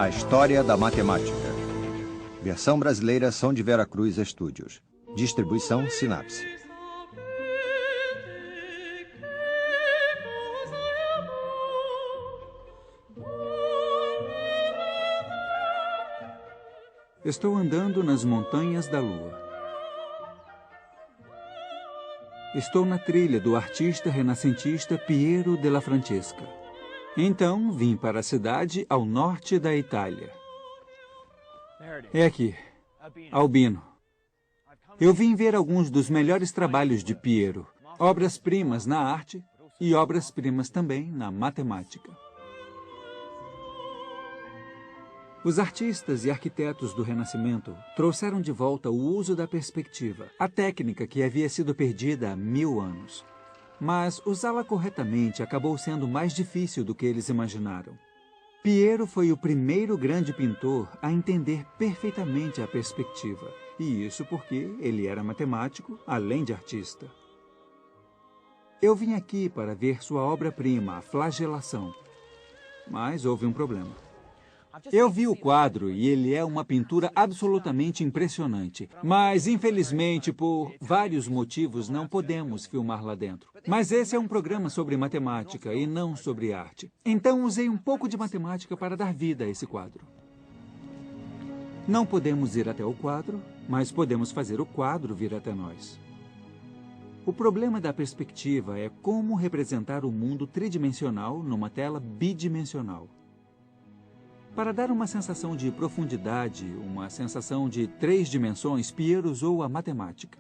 A História da Matemática. Versão brasileira São de Vera Cruz Estúdios. Distribuição Sinapse. Estou andando nas montanhas da Lua. Estou na trilha do artista renascentista Piero della Francesca. Então, vim para a cidade ao norte da Itália. É aqui, Albino. Eu vim ver alguns dos melhores trabalhos de Piero, obras-primas na arte e obras-primas também na matemática. Os artistas e arquitetos do Renascimento trouxeram de volta o uso da perspectiva, a técnica que havia sido perdida há 1000 anos. Mas usá-la corretamente acabou sendo mais difícil do que eles imaginaram. Piero foi o primeiro grande pintor a entender perfeitamente a perspectiva, e isso porque ele era matemático, além de artista. Eu vim aqui para ver sua obra-prima, a Flagelação, mas houve um problema. Eu vi o quadro e ele é uma pintura absolutamente impressionante. Mas, infelizmente, por vários motivos, não podemos filmar lá dentro. Mas esse é um programa sobre matemática e não sobre arte. Então, usei um pouco de matemática para dar vida a esse quadro. Não podemos ir até o quadro, mas podemos fazer o quadro vir até nós. O problema da perspectiva é como representar o mundo tridimensional numa tela bidimensional. Para dar uma sensação de profundidade, uma sensação de 3 dimensões, Piero usou a matemática.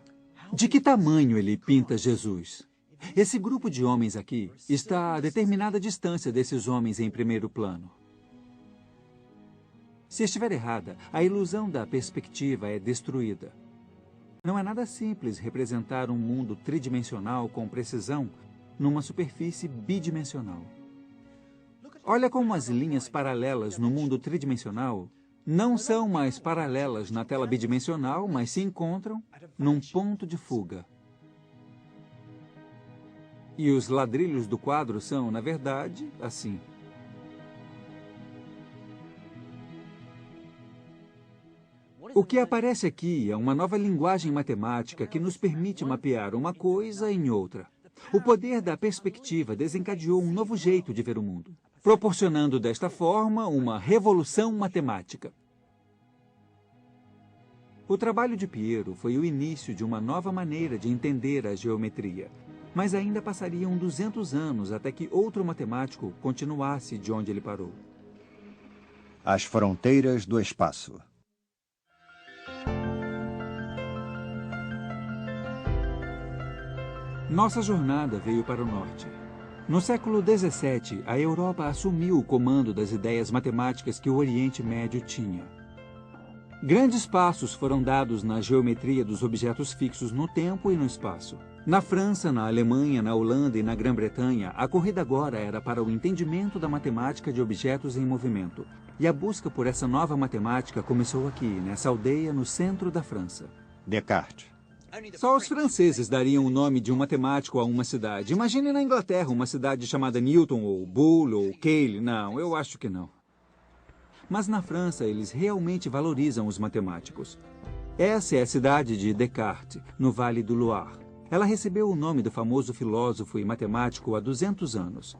De que tamanho ele pinta Jesus? Esse grupo de homens aqui está a determinada distância desses homens em primeiro plano. Se estiver errada, a ilusão da perspectiva é destruída. Não é nada simples representar um mundo tridimensional com precisão numa superfície bidimensional. Olha como as linhas paralelas no mundo tridimensional não são mais paralelas na tela bidimensional, mas se encontram num ponto de fuga. E os ladrilhos do quadro são, na verdade, assim. O que aparece aqui é uma nova linguagem matemática que nos permite mapear uma coisa em outra. O poder da perspectiva desencadeou um novo jeito de ver o mundo, proporcionando desta forma uma revolução matemática. O trabalho de Piero foi o início de uma nova maneira de entender a geometria, mas ainda passariam 200 anos até que outro matemático continuasse de onde ele parou. As fronteiras do espaço. Nossa jornada veio para o norte. No século XVII, a Europa assumiu o comando das ideias matemáticas que o Oriente Médio tinha. Grandes passos foram dados na geometria dos objetos fixos no tempo e no espaço. Na França, na Alemanha, na Holanda e na Grã-Bretanha, a corrida agora era para o entendimento da matemática de objetos em movimento. E a busca por essa nova matemática começou aqui, nessa aldeia no centro da França. Descartes. Só os franceses dariam o nome de um matemático a uma cidade. Imagine na Inglaterra uma cidade chamada Newton, ou Boole, ou Cayley. Não, eu acho que não. Mas na França, eles realmente valorizam os matemáticos. Essa é a cidade de Descartes, no Vale do Loire. Ela recebeu o nome do famoso filósofo e matemático há 200 anos.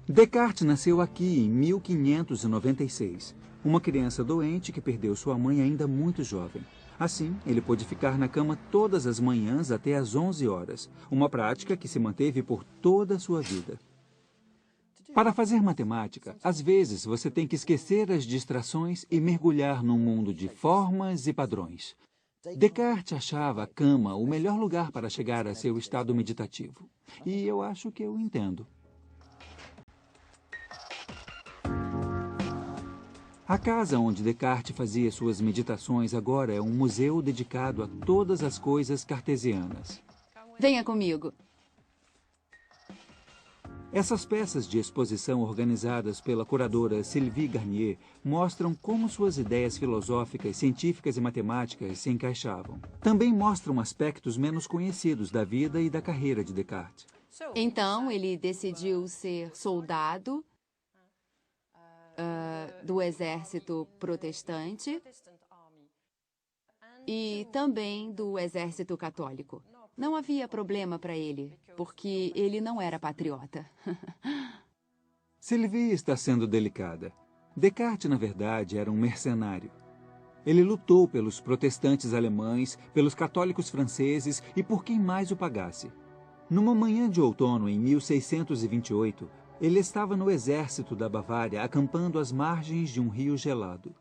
Descartes nasceu aqui em 1596. Uma criança doente que perdeu sua mãe ainda muito jovem. Assim, ele pôde ficar na cama todas as manhãs até às 11 horas, uma prática que se manteve por toda a sua vida. Para fazer matemática, às vezes você tem que esquecer as distrações e mergulhar num mundo de formas e padrões. Descartes achava a cama o melhor lugar para chegar a seu estado meditativo. E eu acho que eu entendo. A casa onde Descartes fazia suas meditações agora é um museu dedicado a todas as coisas cartesianas. Venha comigo. Essas peças de exposição organizadas pela curadora Sylvie Garnier mostram como suas ideias filosóficas, científicas e matemáticas se encaixavam. Também mostram aspectos menos conhecidos da vida e da carreira de Descartes. Então, ele decidiu ser soldado, do exército protestante e também do exército católico. Não havia problema para ele, porque ele não era patriota. Sylvie está sendo delicada. Descartes, na verdade, era um mercenário. Ele lutou pelos protestantes alemães, pelos católicos franceses e por quem mais o pagasse. Numa manhã de outono, em 1628, ele estava no exército da Bavária, acampando às margens de um rio gelado.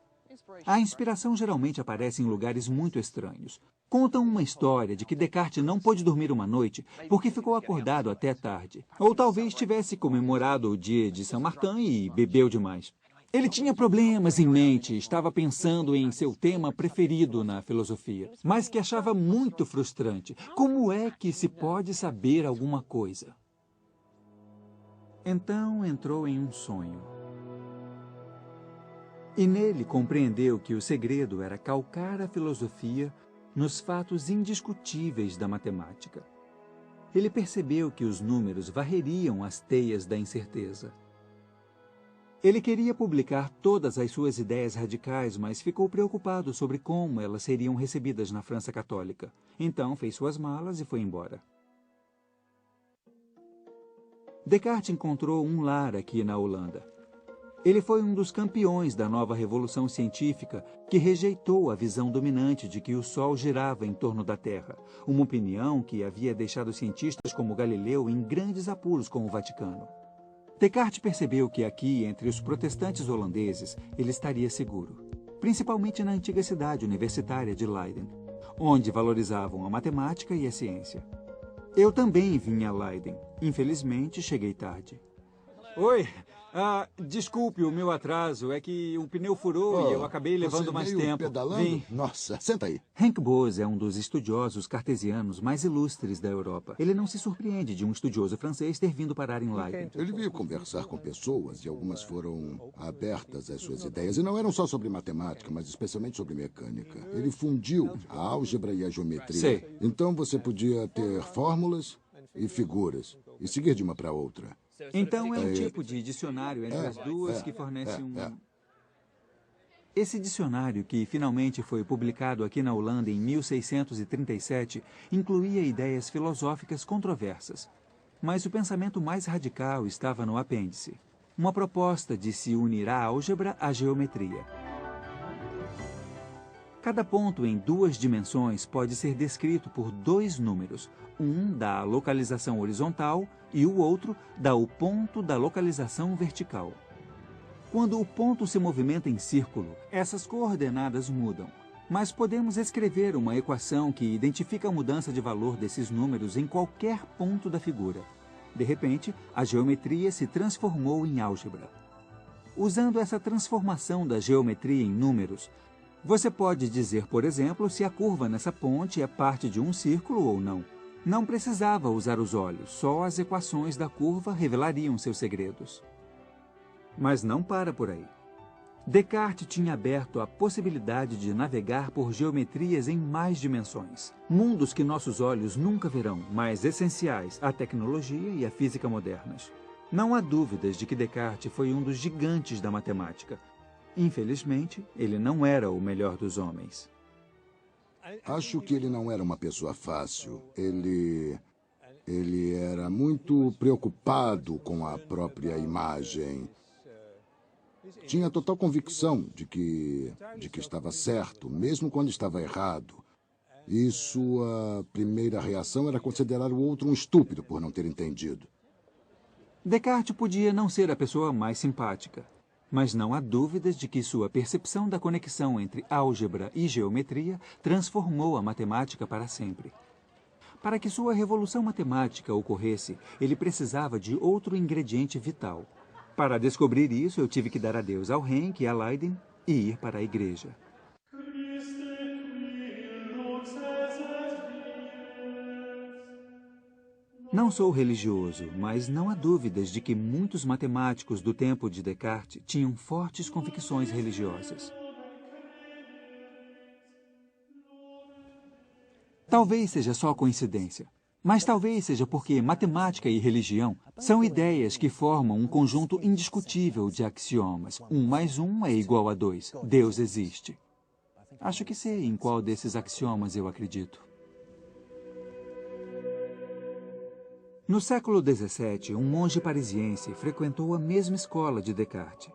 A inspiração geralmente aparece em lugares muito estranhos. Contam uma história de que Descartes não pôde dormir uma noite porque ficou acordado até tarde. Ou talvez tivesse comemorado o dia de São Martin e bebeu demais. Ele tinha problemas em mente, estava pensando em seu tema preferido na filosofia, mas que achava muito frustrante. Como é que se pode saber alguma coisa? Então entrou em um sonho. E nele compreendeu que o segredo era calcar a filosofia nos fatos indiscutíveis da matemática. Ele percebeu que os números varreriam as teias da incerteza. Ele queria publicar todas as suas ideias radicais, mas ficou preocupado sobre como elas seriam recebidas na França Católica. Então fez suas malas e foi embora. Descartes encontrou um lar aqui na Holanda. Ele foi um dos campeões da nova revolução científica que rejeitou a visão dominante de que o Sol girava em torno da Terra, uma opinião que havia deixado cientistas como Galileu em grandes apuros com o Vaticano. Descartes percebeu que aqui, entre os protestantes holandeses, ele estaria seguro, principalmente na antiga cidade universitária de Leiden, onde valorizavam a matemática e a ciência. Eu também vim a Leiden. Infelizmente, cheguei tarde. Oi! Desculpe o meu atraso, é que o pneu furou e eu acabei levando mais tempo. Pedalando? Vim. Nossa, senta aí. Henk Bose é um dos estudiosos cartesianos mais ilustres da Europa. Ele não se surpreende de um estudioso francês ter vindo parar em Leiden. Ele veio conversar com pessoas e algumas foram abertas às suas ideias. E não eram só sobre matemática, mas especialmente sobre mecânica. Ele fundiu a álgebra e a geometria. Sei. Então você podia ter fórmulas e figuras e seguir de uma para outra. Então é um tipo de dicionário entre as duas que fornece Esse dicionário, que finalmente foi publicado aqui na Holanda em 1637, incluía ideias filosóficas controversas. Mas o pensamento mais radical estava no apêndice, uma proposta de se unir a álgebra à geometria. Cada ponto em duas dimensões pode ser descrito por dois números. Um dá a localização horizontal e o outro dá o ponto da localização vertical. Quando o ponto se movimenta em círculo, essas coordenadas mudam. Mas podemos escrever uma equação que identifica a mudança de valor desses números em qualquer ponto da figura. De repente, a geometria se transformou em álgebra. Usando essa transformação da geometria em números, você pode dizer, por exemplo, se a curva nessa ponte é parte de um círculo ou não. Não precisava usar os olhos, só as equações da curva revelariam seus segredos. Mas não para por aí. Descartes tinha aberto a possibilidade de navegar por geometrias em mais dimensões. Mundos que nossos olhos nunca verão, mas essenciais à tecnologia e à física modernas. Não há dúvidas de que Descartes foi um dos gigantes da matemática. Infelizmente, ele não era o melhor dos homens. Acho que ele não era uma pessoa fácil. Ele era muito preocupado com a própria imagem. Tinha total convicção de que estava certo, mesmo quando estava errado. E sua primeira reação era considerar o outro um estúpido por não ter entendido. Descartes podia não ser a pessoa mais simpática, mas não há dúvidas de que sua percepção da conexão entre álgebra e geometria transformou a matemática para sempre. Para que sua revolução matemática ocorresse, ele precisava de outro ingrediente vital. Para descobrir isso, eu tive que dar adeus ao Henk e a Leiden e ir para a igreja. Não sou religioso, mas não há dúvidas de que muitos matemáticos do tempo de Descartes tinham fortes convicções religiosas. Talvez seja só coincidência, Mas talvez seja porque matemática e religião são ideias que formam um conjunto indiscutível de axiomas. 1 mais 1 é igual a 2. Deus existe. Acho que sei em qual desses axiomas eu acredito. No século XVII, um monge parisiense frequentou a mesma escola de Descartes.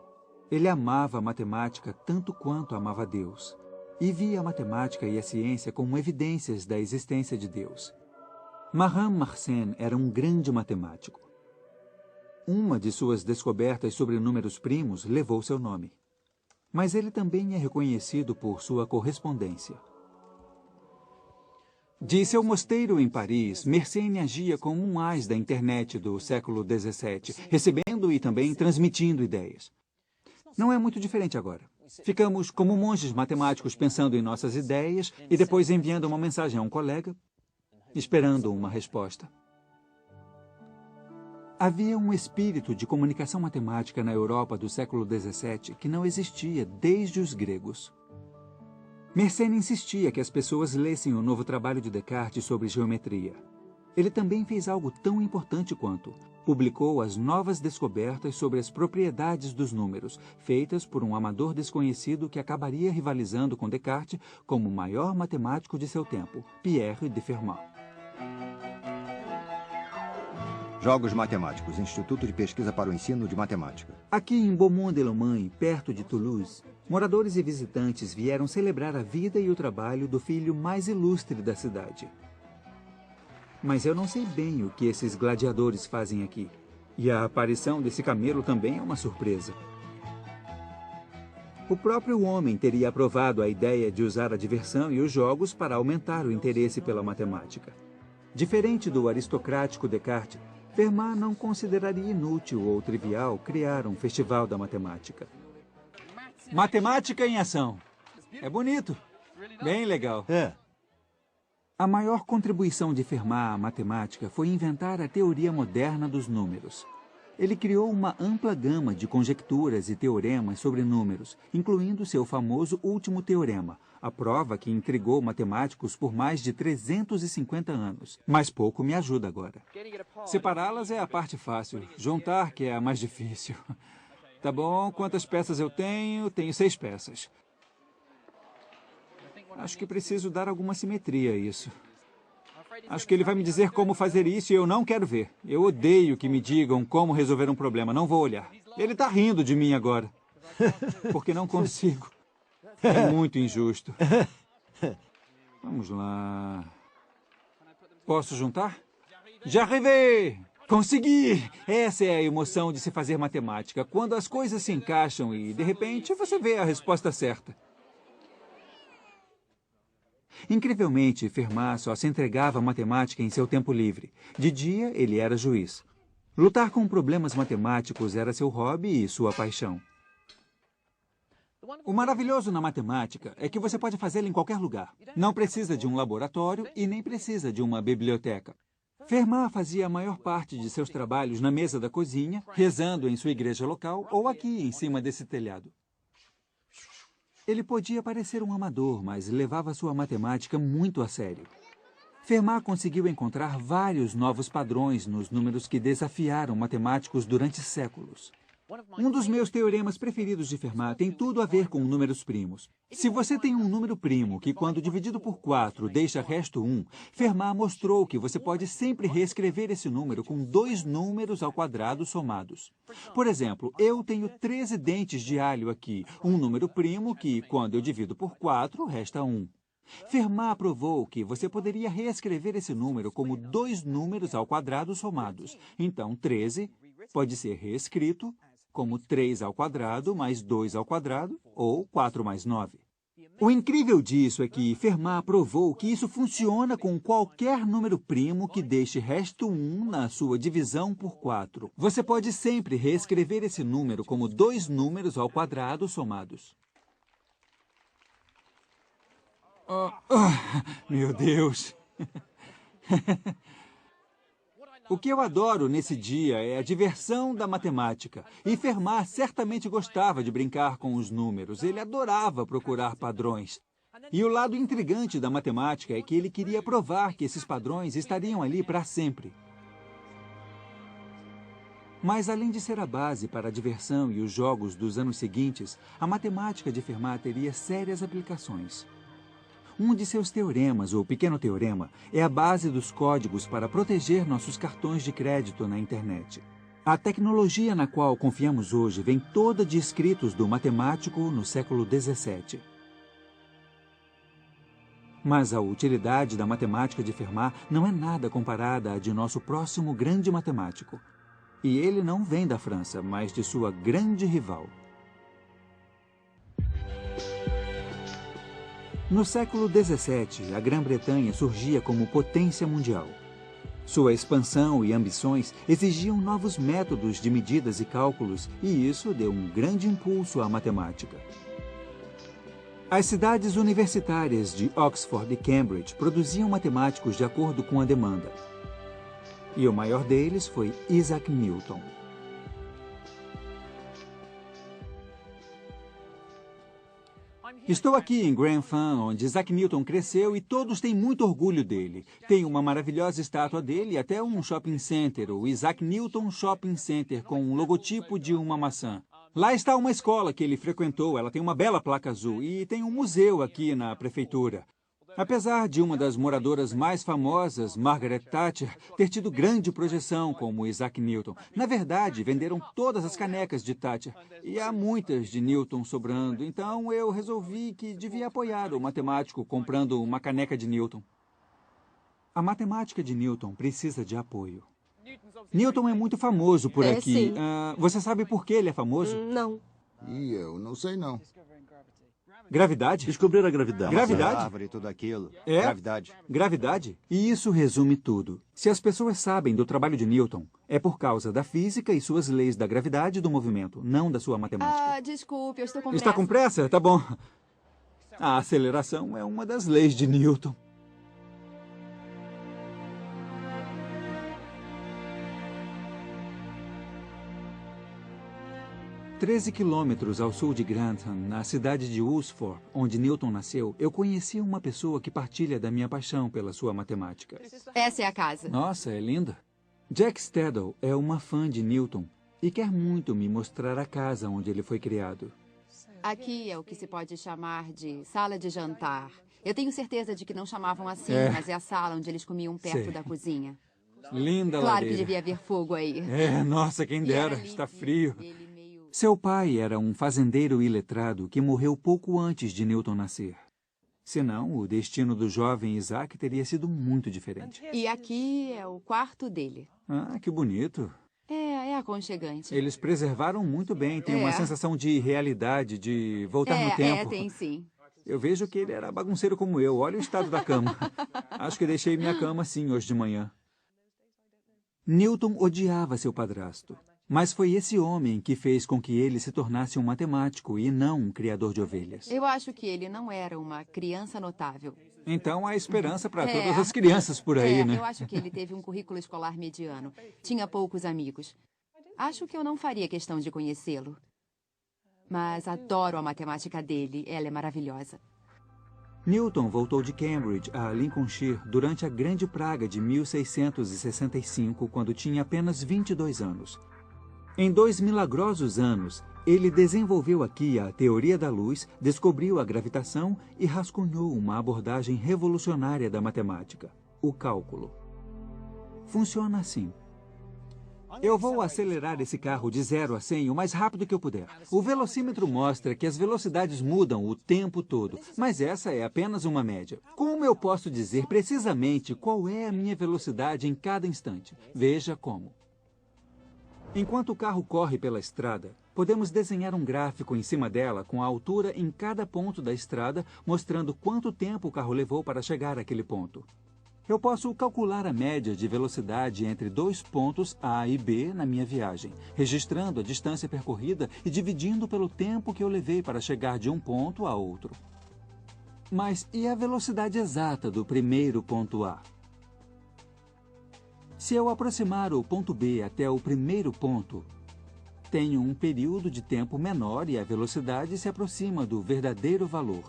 Ele amava a matemática tanto quanto amava Deus, e via a matemática e a ciência como evidências da existência de Deus. Marin Mersenne era um grande matemático. Uma de suas descobertas sobre números primos levou seu nome. Mas ele também é reconhecido por sua correspondência. De seu mosteiro em Paris, Mersenne agia como um ás da internet do século XVII, recebendo e também transmitindo ideias. Não é muito diferente agora. Ficamos como monges matemáticos pensando em nossas ideias e depois enviando uma mensagem a um colega, esperando uma resposta. Havia um espírito de comunicação matemática na Europa do século XVII que não existia desde os gregos. Mersenne insistia que as pessoas lessem o novo trabalho de Descartes sobre geometria. Ele também fez algo tão importante quanto publicou as novas descobertas sobre as propriedades dos números, feitas por um amador desconhecido que acabaria rivalizando com Descartes como o maior matemático de seu tempo, Pierre de Fermat. Jogos Matemáticos, Instituto de Pesquisa para o Ensino de Matemática. Aqui em Beaumont-de-Lomagne, perto de Toulouse, moradores e visitantes vieram celebrar a vida e o trabalho do filho mais ilustre da cidade. Mas eu não sei bem o que esses gladiadores fazem aqui. E a aparição desse camelo também é uma surpresa. O próprio homem teria aprovado a ideia de usar a diversão e os jogos para aumentar o interesse pela matemática. Diferente do aristocrático Descartes, Fermat não consideraria inútil ou trivial criar um festival da matemática. Matemática em ação. É bonito. Bem legal. A maior contribuição de Fermat à matemática foi inventar a teoria moderna dos números. Ele criou uma ampla gama de conjecturas e teoremas sobre números, incluindo seu famoso último teorema, a prova que intrigou matemáticos por mais de 350 anos. Mas pouco me ajuda agora. Separá-las é a parte fácil, juntar que é a mais difícil. Tá bom, quantas peças eu tenho? Tenho 6 peças. Acho que preciso dar alguma simetria a isso. Acho que ele vai me dizer como fazer isso e eu não quero ver. Eu odeio que me digam como resolver um problema. Não vou olhar. Ele está rindo de mim agora. Porque não consigo. É muito injusto. Vamos lá. Posso juntar? Já arrivei! Consegui! Essa é a emoção de se fazer matemática. Quando as coisas se encaixam e, de repente, você vê a resposta certa. Incrivelmente, Fermat só se entregava à matemática em seu tempo livre. De dia, ele era juiz. Lutar com problemas matemáticos era seu hobby e sua paixão. O maravilhoso na matemática é que você pode fazê-la em qualquer lugar. Não precisa de um laboratório e nem precisa de uma biblioteca. Fermat fazia a maior parte de seus trabalhos na mesa da cozinha, rezando em sua igreja local ou aqui em cima desse telhado. Ele podia parecer um amador, mas levava sua matemática muito a sério. Fermat conseguiu encontrar vários novos padrões nos números que desafiaram matemáticos durante séculos. Um dos meus teoremas preferidos de Fermat tem tudo a ver com números primos. Se você tem um número primo que, quando dividido por 4, deixa resto 1, Fermat mostrou que você pode sempre reescrever esse número com 2 números ao quadrado somados. Por exemplo, eu tenho 13 dentes de alho aqui, um número primo que, quando eu divido por 4, resta 1. Fermat provou que você poderia reescrever esse número como 2 números ao quadrado somados. Então, 13 pode ser reescrito como 3 ao quadrado mais 2 ao quadrado, ou 4 mais 9. O incrível disso é que Fermat provou que isso funciona com qualquer número primo que deixe resto 1 na sua divisão por 4. Você pode sempre reescrever esse número como 2 números ao quadrado somados. Meu Deus! O que eu adoro nesse dia é a diversão da matemática. E Fermat certamente gostava de brincar com os números. Ele adorava procurar padrões. E o lado intrigante da matemática é que ele queria provar que esses padrões estariam ali para sempre. Mas, além de ser a base para a diversão e os jogos dos anos seguintes, a matemática de Fermat teria sérias aplicações. Um de seus teoremas, o pequeno teorema, é a base dos códigos para proteger nossos cartões de crédito na internet. A tecnologia na qual confiamos hoje vem toda de escritos do matemático no século XVII. Mas a utilidade da matemática de Fermat não é nada comparada à de nosso próximo grande matemático. E ele não vem da França, mas de sua grande rival. No século XVII, a Grã-Bretanha surgia como potência mundial. Sua expansão e ambições exigiam novos métodos de medidas e cálculos, e isso deu um grande impulso à matemática. As cidades universitárias de Oxford e Cambridge produziam matemáticos de acordo com a demanda. E o maior deles foi Isaac Newton. Estou aqui em Grantham, onde Isaac Newton cresceu e todos têm muito orgulho dele. Tem uma maravilhosa estátua dele e até um shopping center, o Isaac Newton Shopping Center, com um logotipo de uma maçã. Lá está uma escola que ele frequentou, ela tem uma bela placa azul, e tem um museu aqui na prefeitura. Apesar de uma das moradoras mais famosas, Margaret Thatcher, ter tido grande projeção como Isaac Newton, na verdade, venderam todas as canecas de Thatcher, e há muitas de Newton sobrando, então eu resolvi que devia apoiar o matemático comprando uma caneca de Newton. A matemática de Newton precisa de apoio. Newton é muito famoso por aqui. Sim. Você sabe por que ele é famoso? Não. E eu não sei não. Gravidade? Descobrir a gravidade. Gravidade? Árvore e tudo aquilo. É? Gravidade. Gravidade? E isso resume tudo. Se as pessoas sabem do trabalho de Newton, é por causa da física e suas leis da gravidade e do movimento, não da sua matemática. Desculpe, eu estou com Está com pressa? Tá bom. A aceleração é uma das leis de Newton. "13 quilômetros ao sul de Grantham, na cidade de Oxford, onde Newton nasceu, eu conheci uma pessoa que partilha da minha paixão pela sua matemática. Essa é a casa. Nossa, é linda. Jack Stedall é uma fã de Newton e quer muito me mostrar a casa onde ele foi criado. Aqui é o que se pode chamar de sala de jantar. Eu tenho certeza de que não chamavam assim, mas é a sala onde eles comiam perto Sei. da cozinha. Linda Claro lareira. que devia haver fogo aí. Nossa, quem E dera, era ali está que frio. ele meio- Seu pai era um fazendeiro iletrado que morreu pouco antes de Newton nascer. Senão, o destino do jovem Isaac teria sido muito diferente. E aqui é o quarto dele. Ah, que bonito. É aconchegante. Eles preservaram muito bem. Tem uma É. sensação de realidade, de voltar no tempo. tem sim. Eu vejo que ele era bagunceiro como eu. Olha o estado da cama. Acho que deixei minha cama assim hoje de manhã. Newton odiava seu padrasto. Mas foi esse homem que fez com que ele se tornasse um matemático e não um criador de ovelhas. Eu acho que ele não era uma criança notável. Então há esperança para É. todas as crianças por aí, né? Eu acho que ele teve um currículo escolar mediano. Tinha poucos amigos. Acho que eu não faria questão de conhecê-lo. Mas adoro a matemática dele. Ela é maravilhosa. Newton voltou de Cambridge a Lincolnshire durante a Grande Praga de 1665, quando tinha apenas 22 anos. Em 2 milagrosos anos, ele desenvolveu aqui a teoria da luz, descobriu a gravitação e rascunhou uma abordagem revolucionária da matemática, o cálculo. Funciona assim. Eu vou acelerar esse carro de 0 a 100 o mais rápido que eu puder. O velocímetro mostra que as velocidades mudam o tempo todo, mas essa é apenas uma média. Como eu posso dizer precisamente qual é a minha velocidade em cada instante? Veja como. Enquanto o carro corre pela estrada, podemos desenhar um gráfico em cima dela com a altura em cada ponto da estrada, mostrando quanto tempo o carro levou para chegar àquele ponto. Eu posso calcular a média de velocidade entre 2 pontos A e B na minha viagem, registrando a distância percorrida e dividindo pelo tempo que eu levei para chegar de um ponto a outro. Mas e a velocidade exata do primeiro ponto A? Se eu aproximar o ponto B até o primeiro ponto, tenho um período de tempo menor e a velocidade se aproxima do verdadeiro valor.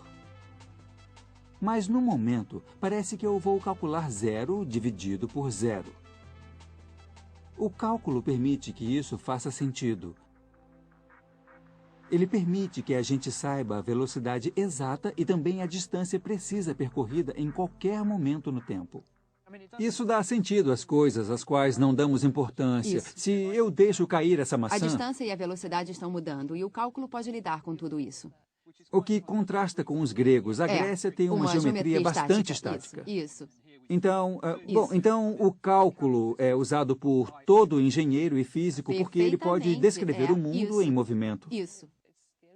Mas, no momento, parece que eu vou calcular 0 dividido por 0. O cálculo permite que isso faça sentido. Ele permite que a gente saiba a velocidade exata e também a distância precisa percorrida em qualquer momento no tempo. Isso dá sentido às coisas às quais não damos importância. Isso. Se eu deixo cair essa maçã, A distância e a velocidade estão mudando e o cálculo pode lidar com tudo isso. o que contrasta com os gregos, a Grécia tem uma geometria bastante estática. Isso. Então, bom, Isso. então o cálculo é usado por todo engenheiro e físico porque ele pode Perfeitamente, descrever é, o mundo isso. em movimento. Isso.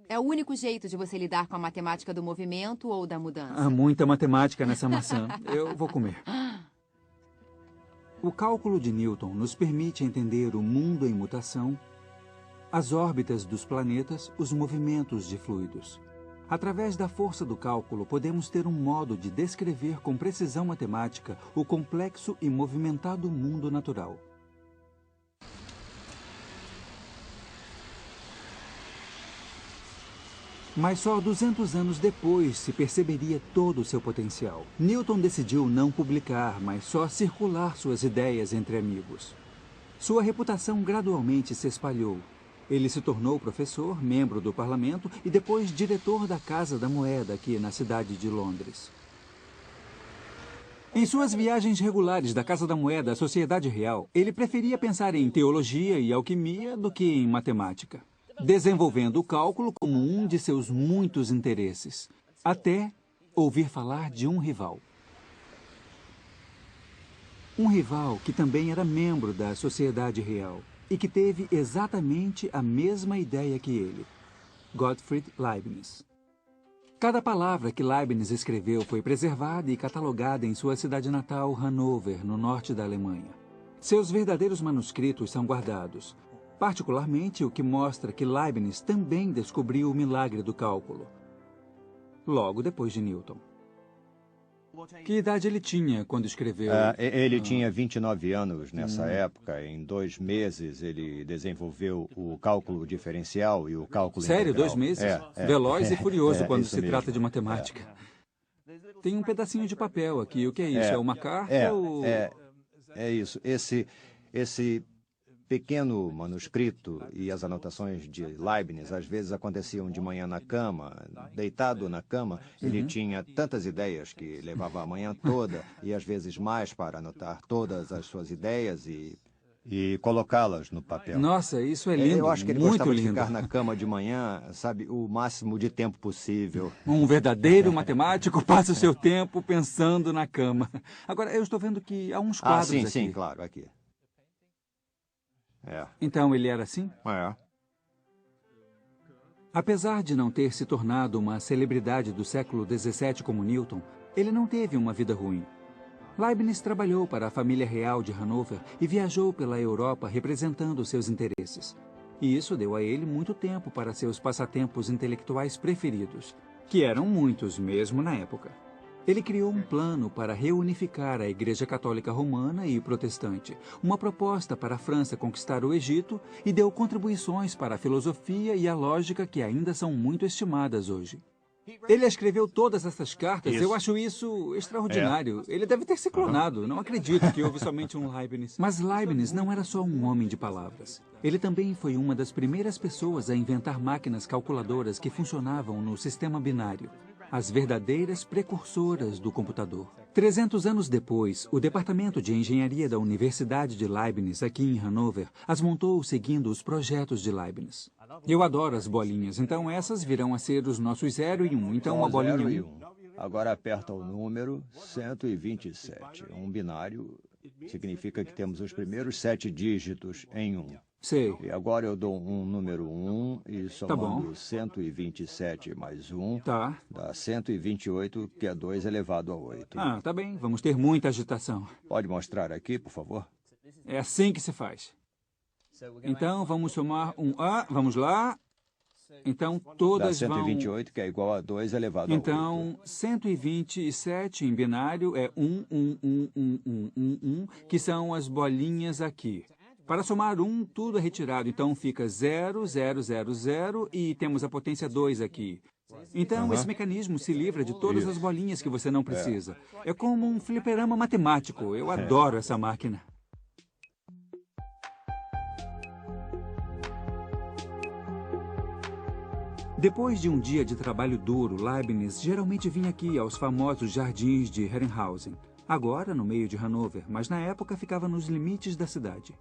É o único jeito de você lidar com a matemática do movimento ou da mudança. Há muita matemática nessa maçã. Eu vou comer. O cálculo de Newton nos permite entender o mundo em mutação, as órbitas dos planetas, os movimentos de fluidos. Através da força do cálculo, podemos ter um modo de descrever com precisão matemática o complexo e movimentado mundo natural. Mas só 200 anos depois se perceberia todo o seu potencial. Newton decidiu não publicar, mas só circular suas ideias entre amigos. Sua reputação gradualmente se espalhou. Ele se tornou professor, membro do parlamento e depois diretor da Casa da Moeda aqui na cidade de Londres. Em suas viagens regulares da Casa da Moeda à Sociedade Real, ele preferia pensar em teologia e alquimia do que em matemática, desenvolvendo o cálculo como um de seus muitos interesses, até ouvir falar de um rival. Um rival que também era membro da Sociedade Real e que teve exatamente a mesma ideia que ele, Gottfried Leibniz. Cada palavra que Leibniz escreveu foi preservada e catalogada em sua cidade natal, Hannover, no norte da Alemanha. Seus verdadeiros manuscritos são guardados, particularmente o que mostra que Leibniz também descobriu o milagre do cálculo, logo depois de Newton. Que idade ele tinha quando escreveu? Ele tinha 29 anos nessa época. Em 2 meses, ele desenvolveu o cálculo diferencial e o cálculo Sério? integral. 2 meses? Veloz e furioso quando isso se mesmo. trata de matemática. Tem um pedacinho de papel aqui. O que é isso? É uma carta ou... É isso. Esse pequeno manuscrito e as anotações de Leibniz às vezes aconteciam de manhã na cama, deitado na cama. Ele tinha tantas ideias que levava a manhã toda e às vezes mais para anotar todas as suas ideias e colocá-las no papel. Nossa, isso é lindo, Eu acho que ele muito gostava de lindo. ficar na cama de manhã, sabe, o máximo de tempo possível. Um verdadeiro matemático passa o seu tempo pensando na cama. Agora, eu estou vendo que há uns quadros aqui. Sim, claro, aqui. Então, ele era assim? É. Apesar de não ter se tornado uma celebridade do século XVII como Newton, ele não teve uma vida ruim. Leibniz trabalhou para a família real de Hannover e viajou pela Europa representando seus interesses. E isso deu a ele muito tempo para seus passatempos intelectuais preferidos, que eram muitos mesmo na época. Ele criou um plano para reunificar a Igreja Católica Romana e Protestante, uma proposta para a França conquistar o Egito e deu contribuições para a filosofia e a lógica que ainda são muito estimadas hoje. Ele escreveu todas essas cartas, eu acho isso extraordinário. Ele deve ter se clonado, não acredito que houve somente um Leibniz. Mas Leibniz não era só um homem de palavras. Ele também foi uma das primeiras pessoas a inventar máquinas calculadoras que funcionavam no sistema binário, as verdadeiras precursoras do computador. 300 anos depois, o Departamento de Engenharia da Universidade de Leibniz, aqui em Hannover, as montou seguindo os projetos de Leibniz. Eu adoro as bolinhas, então essas virão a ser os nossos 0 e 1. Então, uma bolinha 0 e 1. 1. Agora aperta o número 127. Um binário significa que temos os primeiros 7 dígitos em 1. Sei. E agora eu dou um número 1 e somando bom. 127 mais 1 Tá. dá 128, que é 2 elevado a 8. Ah, tá bem. Vamos ter muita agitação. Pode mostrar aqui, por favor? É assim que se faz. Então, vamos somar um A. Vamos lá. Então, Dá todas vão... 128, que é igual a 2 elevado a 8. Então, 127 em binário é 1, 1, 1, 1, 1, 1, 1, que são as bolinhas aqui. Para somar 1, tudo é retirado. Então, fica 0, 0, 0, 0 e temos a potência 2 aqui. Então, esse mecanismo se livra de todas as bolinhas que você não precisa. É como um fliperama matemático. Eu adoro essa máquina. Depois de um dia de trabalho duro, Leibniz geralmente vinha aqui aos famosos jardins de Herrenhausen. Agora no meio de Hanover, mas na época ficava nos limites da cidade.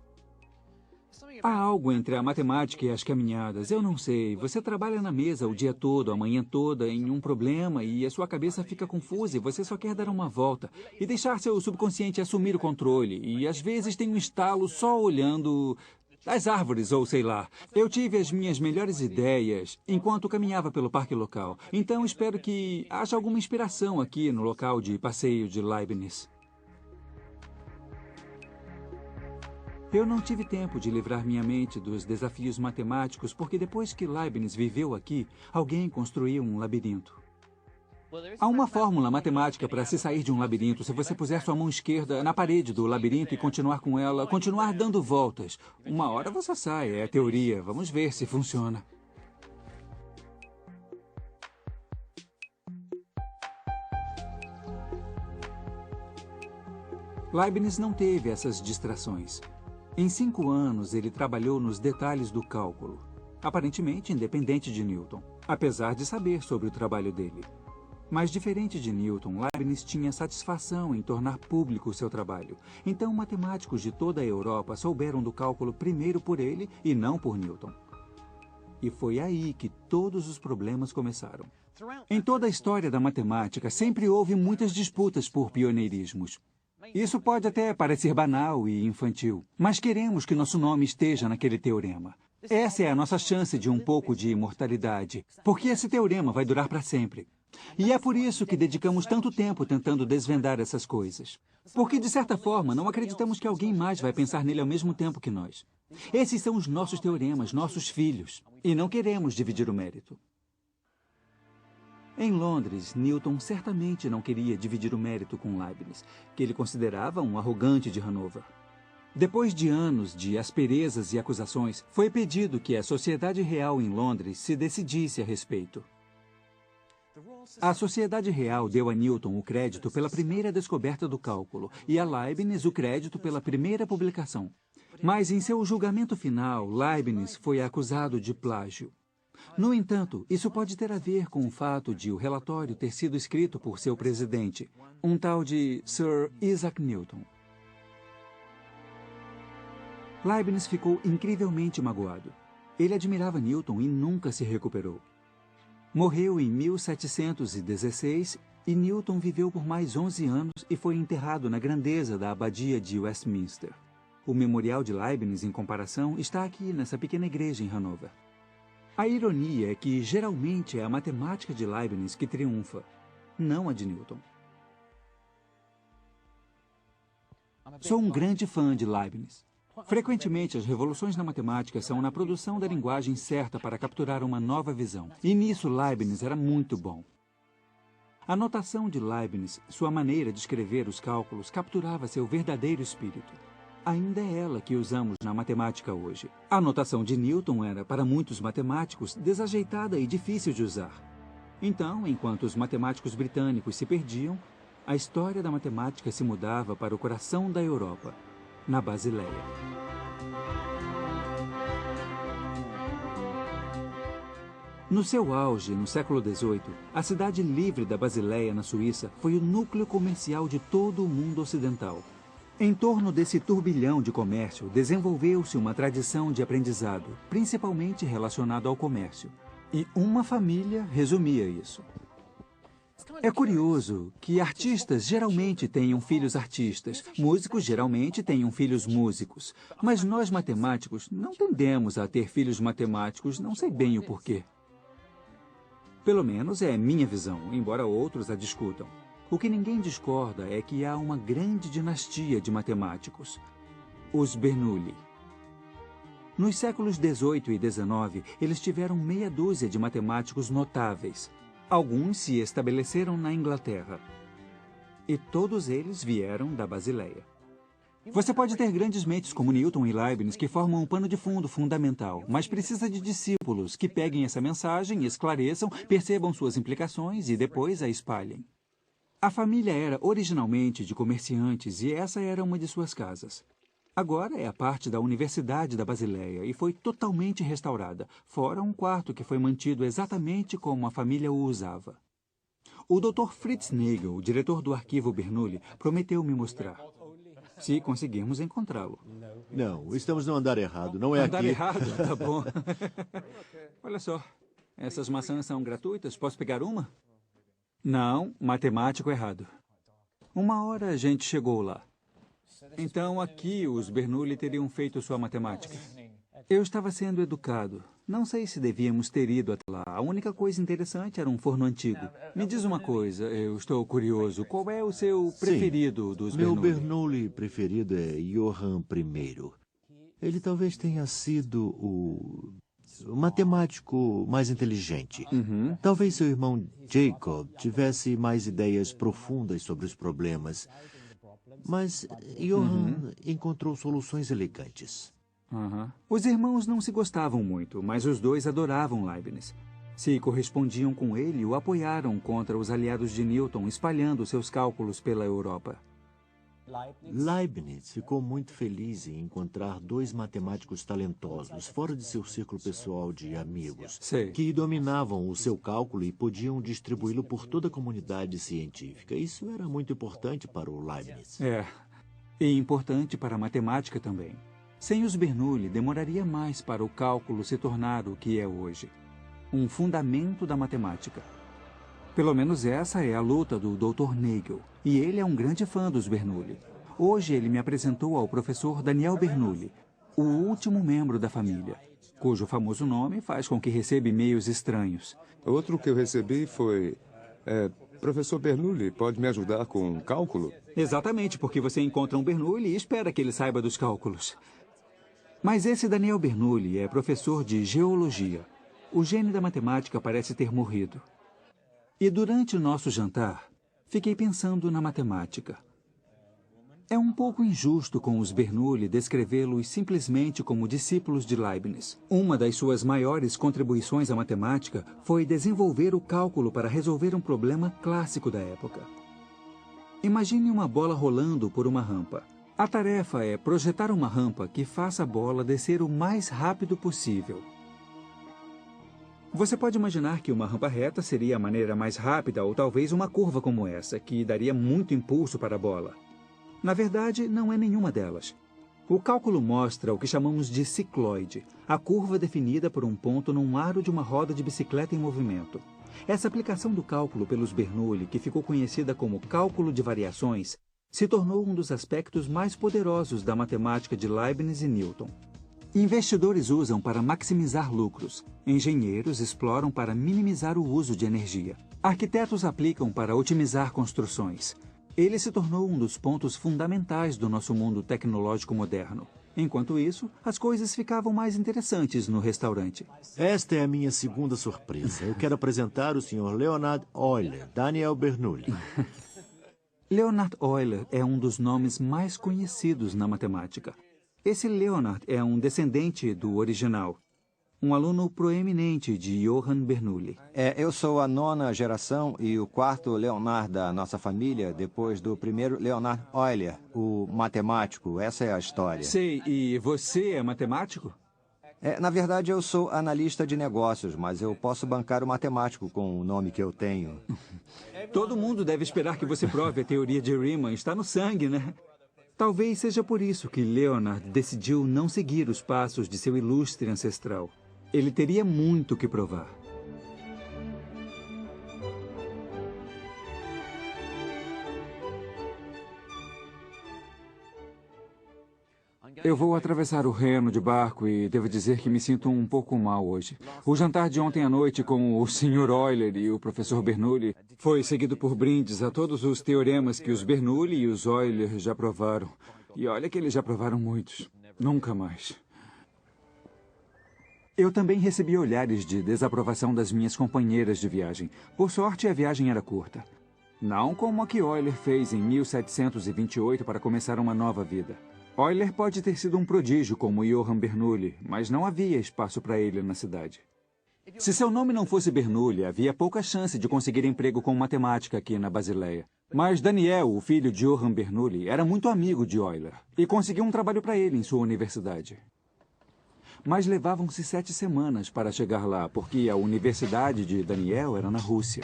Há algo entre a matemática e as caminhadas, eu não sei. Você trabalha na mesa o dia todo, a manhã toda, em um problema e a sua cabeça fica confusa e você só quer dar uma volta e deixar seu subconsciente assumir o controle. E às vezes tem um estalo só olhando as árvores, ou sei lá. Eu tive as minhas melhores ideias enquanto caminhava pelo parque local. Então espero que haja alguma inspiração aqui no local de passeio de Leibniz. Eu não tive tempo de livrar minha mente dos desafios matemáticos, porque depois que Leibniz viveu aqui, alguém construiu um labirinto. Há uma fórmula matemática para se sair de um labirinto se você puser sua mão esquerda na parede do labirinto e continuar com ela, continuar dando voltas. Uma hora você sai, é a teoria. Vamos ver se funciona. Leibniz não teve essas distrações. Em 5 anos, ele trabalhou nos detalhes do cálculo, aparentemente independente de Newton, apesar de saber sobre o trabalho dele. Mas diferente de Newton, Leibniz tinha satisfação em tornar público o seu trabalho. Então, matemáticos de toda a Europa souberam do cálculo primeiro por ele e não por Newton. E foi aí que todos os problemas começaram. Em toda a história da matemática, sempre houve muitas disputas por pioneirismos. Isso pode até parecer banal e infantil, mas queremos que nosso nome esteja naquele teorema. Essa é a nossa chance de um pouco de imortalidade, porque esse teorema vai durar para sempre. E é por isso que dedicamos tanto tempo tentando desvendar essas coisas. Porque, de certa forma, não acreditamos que alguém mais vai pensar nele ao mesmo tempo que nós. Esses são os nossos teoremas, nossos filhos, e não queremos dividir o mérito. Em Londres, Newton certamente não queria dividir o mérito com Leibniz, que ele considerava um arrogante de Hanover. Depois de anos de asperezas e acusações, foi pedido que a Sociedade Real em Londres se decidisse a respeito. A Sociedade Real deu a Newton o crédito pela primeira descoberta do cálculo e a Leibniz o crédito pela primeira publicação. Mas em seu julgamento final, Leibniz foi acusado de plágio. No entanto, isso pode ter a ver com o fato de o relatório ter sido escrito por seu presidente, um tal de Sir Isaac Newton. Leibniz ficou incrivelmente magoado. Ele admirava Newton e nunca se recuperou. Morreu em 1716 e Newton viveu por mais 11 anos e foi enterrado na grandeza da abadia de Westminster. O memorial de Leibniz, em comparação, está aqui nessa pequena igreja em Hanover. A ironia é que, geralmente, é a matemática de Leibniz que triunfa, não a de Newton. Sou um grande fã de Leibniz. Frequentemente, as revoluções na matemática são na produção da linguagem certa para capturar uma nova visão. E nisso, Leibniz era muito bom. A notação de Leibniz, sua maneira de escrever os cálculos, capturava seu verdadeiro espírito. Ainda é ela que usamos na matemática hoje. A notação de Newton era, para muitos matemáticos, desajeitada e difícil de usar. Então, enquanto os matemáticos britânicos se perdiam, a história da matemática se mudava para o coração da Europa, na Basileia. No seu auge, no século XVIII, a cidade livre da Basileia, na Suíça, foi o núcleo comercial de todo o mundo ocidental. Em torno desse turbilhão de comércio, desenvolveu-se uma tradição de aprendizado, principalmente relacionado ao comércio. E uma família resumia isso. É curioso que artistas geralmente tenham filhos artistas, músicos geralmente tenham filhos músicos, mas nós matemáticos não tendemos a ter filhos matemáticos, não sei bem o porquê. Pelo menos é minha visão, embora outros a discutam. O que ninguém discorda é que há uma grande dinastia de matemáticos, os Bernoulli. Nos séculos XVIII e XIX, eles tiveram meia dúzia de matemáticos notáveis. Alguns se estabeleceram na Inglaterra. E todos eles vieram da Basileia. Você pode ter grandes mentes como Newton e Leibniz que formam um pano de fundo fundamental, mas precisa de discípulos que peguem essa mensagem, esclareçam, percebam suas implicações e depois a espalhem. A família era originalmente de comerciantes e essa era uma de suas casas. Agora é a parte da Universidade da Basileia e foi totalmente restaurada, fora um quarto que foi mantido exatamente como a família o usava. O Dr. Fritz Nagel, o diretor do arquivo Bernoulli, prometeu me mostrar. Se conseguirmos encontrá-lo. Não, estamos no andar errado, não é Andar aqui. errado? Tá bom. Olha só, essas maçãs são gratuitas, posso pegar uma? Não, matemático errado. Uma hora a gente chegou lá. Então aqui os Bernoulli teriam feito sua matemática. Eu estava sendo educado. Não sei se devíamos ter ido até lá. A única coisa interessante era um forno antigo. Me diz uma coisa, eu estou curioso. Qual é o seu preferido dos Meu Bernoulli? Bernoulli preferido é Johann I. Ele talvez tenha sido o matemático mais inteligente. Talvez seu irmão Jacob tivesse mais ideias profundas sobre os problemas. Mas Johann encontrou soluções elegantes. Os irmãos não se gostavam muito, mas os dois adoravam Leibniz. Se correspondiam com ele, o apoiaram contra os aliados de Newton, espalhando seus cálculos pela Europa. Leibniz ficou muito feliz em encontrar dois matemáticos talentosos fora de seu círculo pessoal de amigos, Sei. que dominavam o seu cálculo e podiam distribuí-lo por toda a comunidade científica. Isso era muito importante para o Leibniz. É, e importante para a matemática também. Sem os Bernoulli, demoraria mais para o cálculo se tornar o que é hoje. Um fundamento da matemática. Pelo menos essa é a luta do Dr. Nagel. E ele é um grande fã dos Bernoulli. Hoje ele me apresentou ao professor Daniel Bernoulli, o último membro da família, cujo famoso nome faz com que receba e-mails estranhos. Outro que eu recebi foi... Professor Bernoulli, pode me ajudar com um cálculo? Exatamente, porque você encontra um Bernoulli e espera que ele saiba dos cálculos. Mas esse Daniel Bernoulli é professor de geologia. O gênio da matemática parece ter morrido. E durante o nosso jantar, fiquei pensando na matemática. É um pouco injusto com os Bernoulli descrevê-los simplesmente como discípulos de Leibniz. Uma das suas maiores contribuições à matemática foi desenvolver o cálculo para resolver um problema clássico da época. Imagine uma bola rolando por uma rampa. A tarefa é projetar uma rampa que faça a bola descer o mais rápido possível. Você pode imaginar que uma rampa reta seria a maneira mais rápida ou talvez uma curva como essa, que daria muito impulso para a bola. Na verdade, não é nenhuma delas. O cálculo mostra o que chamamos de cicloide, a curva definida por um ponto num aro de uma roda de bicicleta em movimento. Essa aplicação do cálculo pelos Bernoulli, que ficou conhecida como cálculo de variações, se tornou um dos aspectos mais poderosos da matemática de Leibniz e Newton. Investidores usam para maximizar lucros. Engenheiros exploram para minimizar o uso de energia. Arquitetos aplicam para otimizar construções. Ele se tornou um dos pontos fundamentais do nosso mundo tecnológico moderno. Enquanto isso, as coisas ficavam mais interessantes no restaurante. Esta é a minha segunda surpresa. Eu quero apresentar o Sr. Leonhard Euler, Daniel Bernoulli. Leonhard Euler é um dos nomes mais conhecidos na matemática. Esse Leonhard é um descendente do original, um aluno proeminente de Johann Bernoulli. Eu sou a 9ª geração e o 4º Leonhard da nossa família, depois do primeiro Leonhard Euler, o matemático. Essa é a história. Sei, e você é matemático? Na verdade, eu sou analista de negócios, mas eu posso bancar o matemático com o nome que eu tenho. Todo mundo deve esperar que você prove a teoria de Riemann. Está no sangue, né? Talvez seja por isso que Leonhard decidiu não seguir os passos de seu ilustre ancestral. Ele teria muito que provar. Eu vou atravessar o Reno de barco e devo dizer que me sinto um pouco mal hoje. O jantar de ontem à noite com o Sr. Euler e o professor Bernoulli foi seguido por brindes a todos os teoremas que os Bernoulli e os Euler já provaram. E olha que eles já provaram muitos. Nunca mais. Eu também recebi olhares de desaprovação das minhas companheiras de viagem. Por sorte, a viagem era curta. Não como a que Euler fez em 1728 para começar uma nova vida. Euler pode ter sido um prodígio como Johann Bernoulli, mas não havia espaço para ele na cidade. Se seu nome não fosse Bernoulli, havia pouca chance de conseguir emprego com matemática aqui na Basileia. Mas Daniel, o filho de Johann Bernoulli, era muito amigo de Euler e conseguiu um trabalho para ele em sua universidade. Mas levavam-se 7 semanas para chegar lá, porque a universidade de Daniel era na Rússia.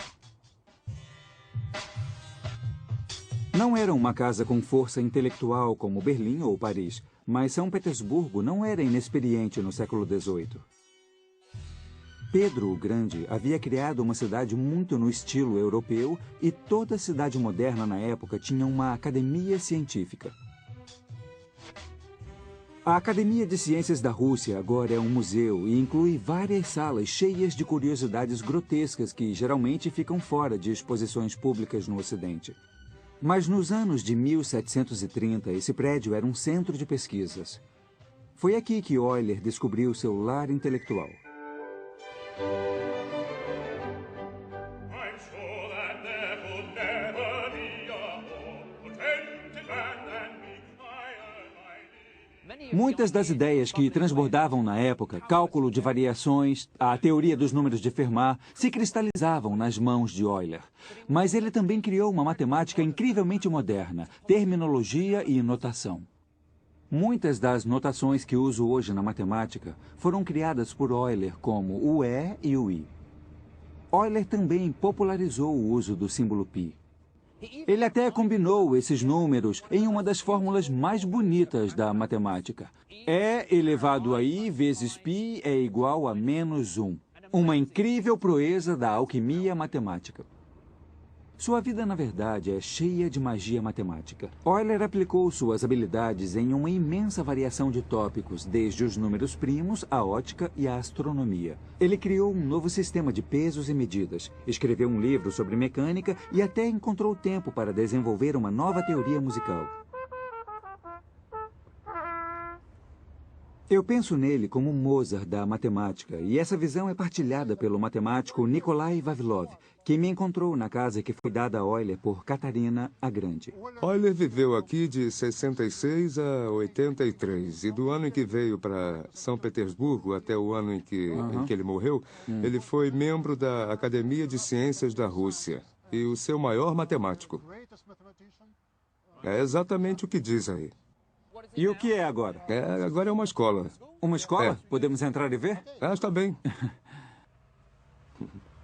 Não era uma casa com força intelectual como Berlim ou Paris, mas São Petersburgo não era inexperiente no século XVIII. Pedro o Grande havia criado uma cidade muito no estilo europeu e toda cidade moderna na época tinha uma academia científica. A Academia de Ciências da Rússia agora é um museu e inclui várias salas cheias de curiosidades grotescas que geralmente ficam fora de exposições públicas no Ocidente. Mas nos anos de 1730, esse prédio era um centro de pesquisas. Foi aqui que Euler descobriu seu lar intelectual. Muitas das ideias que transbordavam na época, cálculo de variações, a teoria dos números de Fermat, se cristalizavam nas mãos de Euler. Mas ele também criou uma matemática incrivelmente moderna, terminologia e notação. Muitas das notações que uso hoje na matemática foram criadas por Euler, como o E e o I. Euler também popularizou o uso do símbolo π. Ele até combinou esses números em uma das fórmulas mais bonitas da matemática. E elevado a I vezes π é igual a -1. Uma incrível proeza da alquimia matemática. Sua vida, na verdade, é cheia de magia matemática. Euler aplicou suas habilidades em uma imensa variação de tópicos, desde os números primos, a ótica e a astronomia. Ele criou um novo sistema de pesos e medidas, escreveu um livro sobre mecânica e até encontrou tempo para desenvolver uma nova teoria musical. Eu penso nele como Mozart da matemática, e essa visão é partilhada pelo matemático Nikolai Vavilov, que me encontrou na casa que foi dada a Euler por Catarina a Grande. Euler viveu aqui de 66 a 83, e do ano em que veio para São Petersburgo até o ano em que ele morreu, ele foi membro da Academia de Ciências da Rússia, e o seu maior matemático. É exatamente o que diz aí. E o que é agora? Agora é uma escola. Uma escola? É. Podemos entrar e ver? Está bem.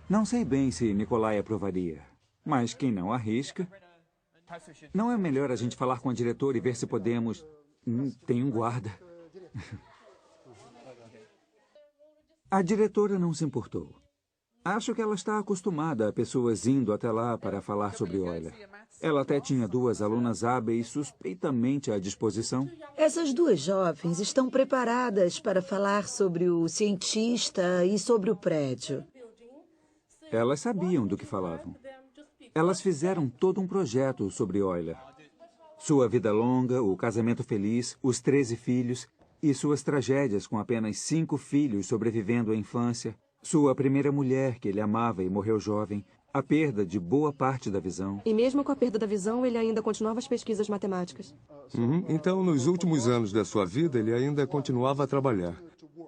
Não sei bem se Nikolai aprovaria, mas quem não arrisca... Não é melhor a gente falar com a diretora e ver se podemos... Tem um guarda. A diretora não se importou. Acho que ela está acostumada a pessoas indo até lá para falar sobre Euler. Ela até tinha 2 alunas hábeis suspeitamente à disposição. Essas 2 jovens estão preparadas para falar sobre o cientista e sobre o prédio. Elas sabiam do que falavam. Elas fizeram todo um projeto sobre Euler. Sua vida longa, o casamento feliz, os 13 filhos e suas tragédias com apenas 5 filhos sobrevivendo à infância. Sua primeira mulher, que ele amava e morreu jovem, a perda de boa parte da visão. E mesmo com a perda da visão, ele ainda continuava as pesquisas matemáticas. Então, nos últimos anos da sua vida, ele ainda continuava a trabalhar.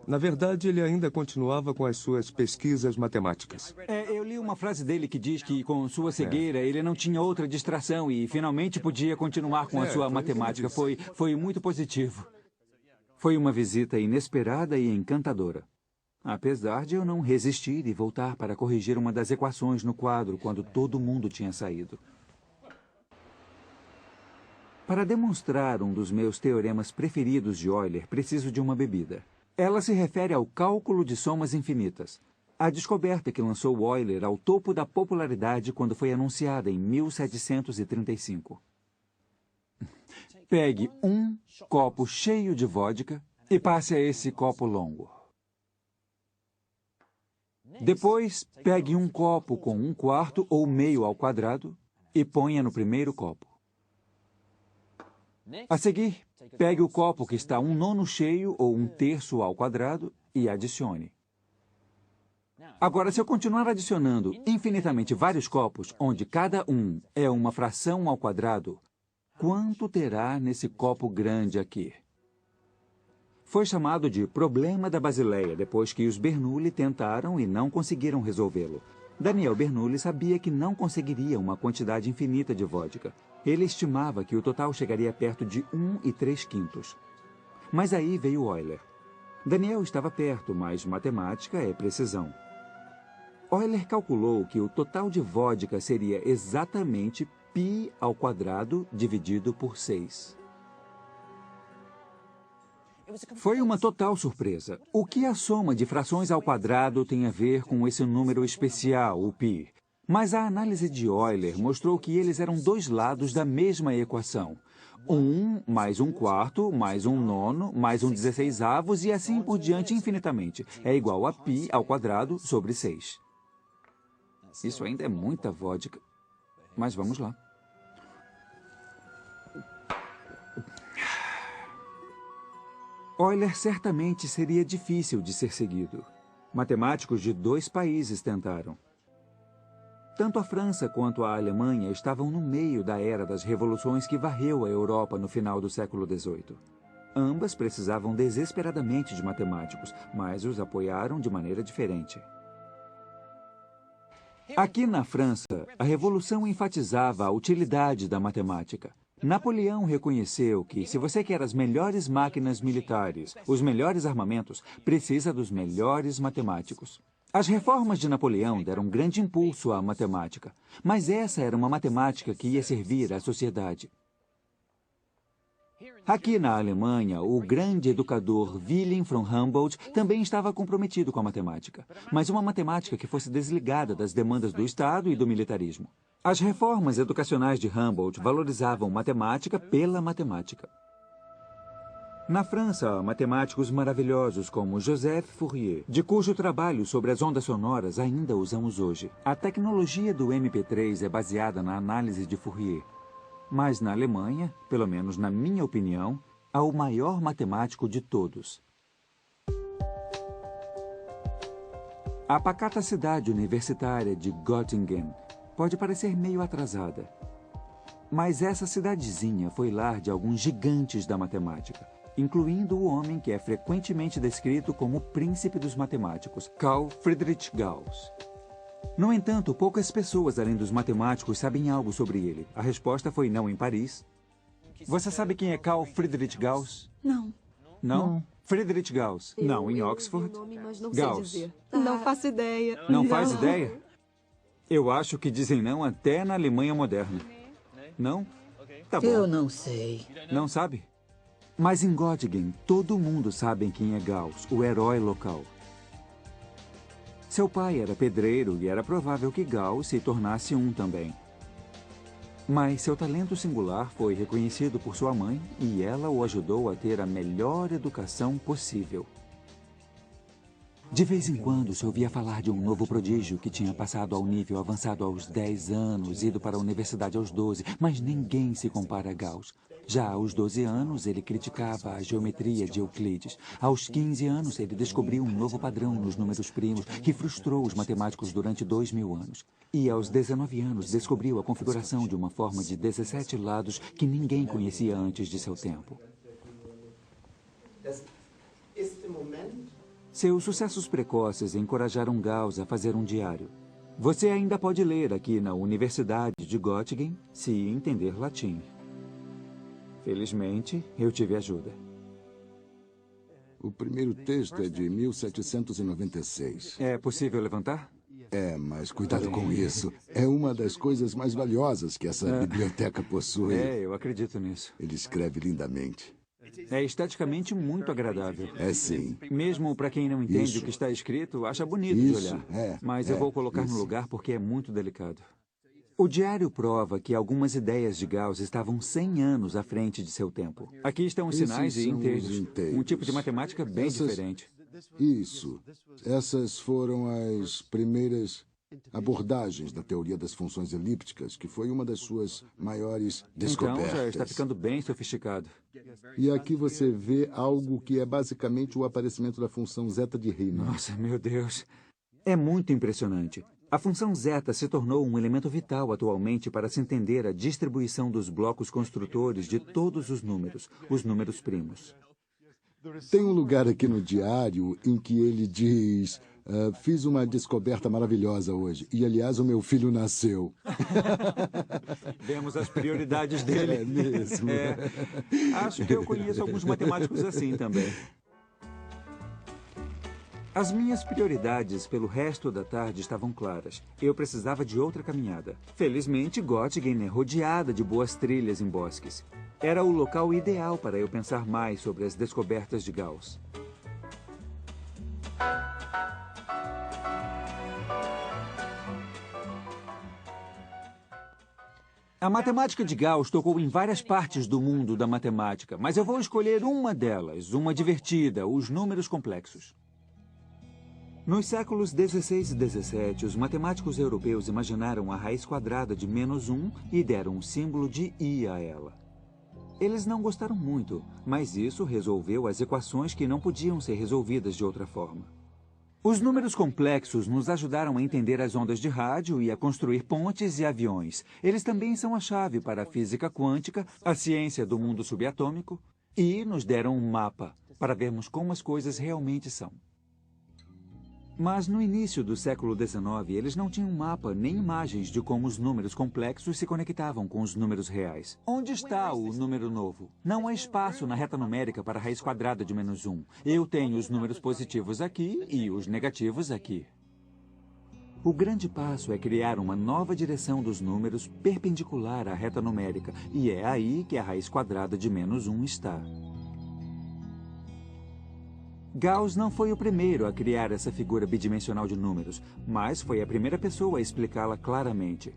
Na verdade, ele ainda continuava com as suas pesquisas matemáticas. Eu li uma frase dele que diz que, com sua cegueira, ele não tinha outra distração e finalmente podia continuar com a sua matemática. Foi muito positivo. Foi uma visita inesperada e encantadora. Apesar de eu não resistir e voltar para corrigir uma das equações no quadro quando todo mundo tinha saído. Para demonstrar um dos meus teoremas preferidos de Euler, preciso de uma bebida. Ela se refere ao cálculo de somas infinitas, a descoberta que lançou Euler ao topo da popularidade quando foi anunciada em 1735. Pegue um copo cheio de vodka e passe a esse copo longo. Depois, pegue um copo com 1/4 ou meio ao quadrado e ponha no primeiro copo. A seguir, pegue o copo que está 1/9 cheio ou 1/3 ao quadrado e adicione. Agora, se eu continuar adicionando infinitamente vários copos, onde cada um é uma fração ao quadrado, quanto terá nesse copo grande aqui. Foi chamado de problema da Basileia depois que os Bernoulli tentaram e não conseguiram resolvê-lo. Daniel Bernoulli sabia que não conseguiria uma quantidade infinita de vodka. Ele estimava que o total chegaria perto de 1 3/5. Mas aí veio Euler. Daniel estava perto, mas matemática é precisão. Euler calculou que o total de vodka seria exatamente π² dividido por 6. Foi uma total surpresa. O que a soma de frações ao quadrado tem a ver com esse número especial, o π? Mas a análise de Euler mostrou que eles eram dois lados da mesma equação. 1 mais 1/4 mais 1/9 mais 1/16 e assim por diante infinitamente. É igual a π² sobre 6. Isso ainda é muita vodka. Mas vamos lá. Euler certamente seria difícil de ser seguido. Matemáticos de 2 países tentaram. Tanto a França quanto a Alemanha estavam no meio da era das revoluções que varreu a Europa no final do século XVIII. Ambas precisavam desesperadamente de matemáticos, mas os apoiaram de maneira diferente. Aqui na França, a Revolução enfatizava a utilidade da matemática. Napoleão reconheceu que, se você quer as melhores máquinas militares, os melhores armamentos, precisa dos melhores matemáticos. As reformas de Napoleão deram um grande impulso à matemática, mas essa era uma matemática que ia servir à sociedade. Aqui na Alemanha, o grande educador Wilhelm von Humboldt também estava comprometido com a matemática, mas uma matemática que fosse desligada das demandas do Estado e do militarismo. As reformas educacionais de Humboldt valorizavam matemática pela matemática. Na França, há matemáticos maravilhosos como Joseph Fourier, de cujo trabalho sobre as ondas sonoras ainda usamos hoje. A tecnologia do MP3 é baseada na análise de Fourier. Mas na Alemanha, pelo menos na minha opinião, há o maior matemático de todos. A pacata cidade universitária de Göttingen pode parecer meio atrasada. Mas essa cidadezinha foi lar de alguns gigantes da matemática, incluindo o homem que é frequentemente descrito como o príncipe dos matemáticos, Carl Friedrich Gauss. No entanto, poucas pessoas além dos matemáticos sabem algo sobre ele. A resposta foi não em Paris. Você sabe quem é Carl Friedrich Gauss? Não. Não? Friedrich Gauss. Não, em Oxford. Gauss. Não faço ideia. Não faz ideia? Eu acho que dizem não até na Alemanha moderna. Não? Tá bom. Eu não sei. Não sabe? Mas em Göttingen, todo mundo sabe quem é Gauss, o herói local. Seu pai era pedreiro e era provável que Gauss se tornasse um também. Mas seu talento singular foi reconhecido por sua mãe e ela o ajudou a ter a melhor educação possível. De vez em quando se ouvia falar de um novo prodígio que tinha passado ao nível avançado aos 10 anos, ido para a universidade aos 12, mas ninguém se compara a Gauss. Já aos 12 anos, ele criticava a geometria de Euclides. Aos 15 anos, ele descobriu um novo padrão nos números primos que frustrou os matemáticos durante 2000 anos. E aos 19 anos, descobriu a configuração de uma forma de 17 lados que ninguém conhecia antes de seu tempo. Seus sucessos precoces encorajaram Gauss a fazer um diário. Você ainda pode ler aqui na Universidade de Göttingen, se entender latim. Felizmente, eu tive ajuda. O primeiro texto é de 1796. É possível levantar? É, mas cuidado com isso. É uma das coisas mais valiosas que essa biblioteca possui. É, eu acredito nisso. Ele escreve lindamente. É esteticamente muito agradável. É sim. Mesmo para quem não entende o que está escrito, acha bonito de olhar. Mas eu vou colocar no lugar porque é muito delicado. O diário prova que algumas ideias de Gauss estavam 100 anos à frente de seu tempo. Aqui estão os sinais e inteiros. Um tipo de matemática bem diferente. Isso. Essas foram as primeiras abordagens da teoria das funções elípticas, que foi uma das suas maiores descobertas. Então já está ficando bem sofisticado. E aqui você vê algo que é basicamente o aparecimento da função zeta de Riemann. Nossa, meu Deus. É muito impressionante. A função zeta se tornou um elemento vital atualmente para se entender a distribuição dos blocos construtores de todos os números primos. Tem um lugar aqui no diário em que ele diz: fiz uma descoberta maravilhosa hoje. E, aliás, o meu filho nasceu. Vemos as prioridades dele. É mesmo. Acho que eu conheço alguns matemáticos assim também. As minhas prioridades pelo resto da tarde estavam claras. Eu precisava de outra caminhada. Felizmente, Göttingen é rodeada de boas trilhas em bosques. Era o local ideal para eu pensar mais sobre as descobertas de Gauss. A matemática de Gauss tocou em várias partes do mundo da matemática, mas eu vou escolher uma delas, uma divertida, os números complexos. Nos séculos XVI e XVII, os matemáticos europeus imaginaram a raiz quadrada de -1 e deram um símbolo de I a ela. Eles não gostaram muito, mas isso resolveu as equações que não podiam ser resolvidas de outra forma. Os números complexos nos ajudaram a entender as ondas de rádio e a construir pontes e aviões. Eles também são a chave para a física quântica, a ciência do mundo subatômico, e nos deram um mapa para vermos como as coisas realmente são. Mas no início do século XIX, eles não tinham mapa nem imagens de como os números complexos se conectavam com os números reais. Onde está o número novo? Não há espaço na reta numérica para a raiz quadrada de -1. Eu tenho os números positivos aqui e os negativos aqui. O grande passo é criar uma nova direção dos números perpendicular à reta numérica, e é aí que a raiz quadrada de -1 está. Gauss não foi o primeiro a criar essa figura bidimensional de números, mas foi a primeira pessoa a explicá-la claramente.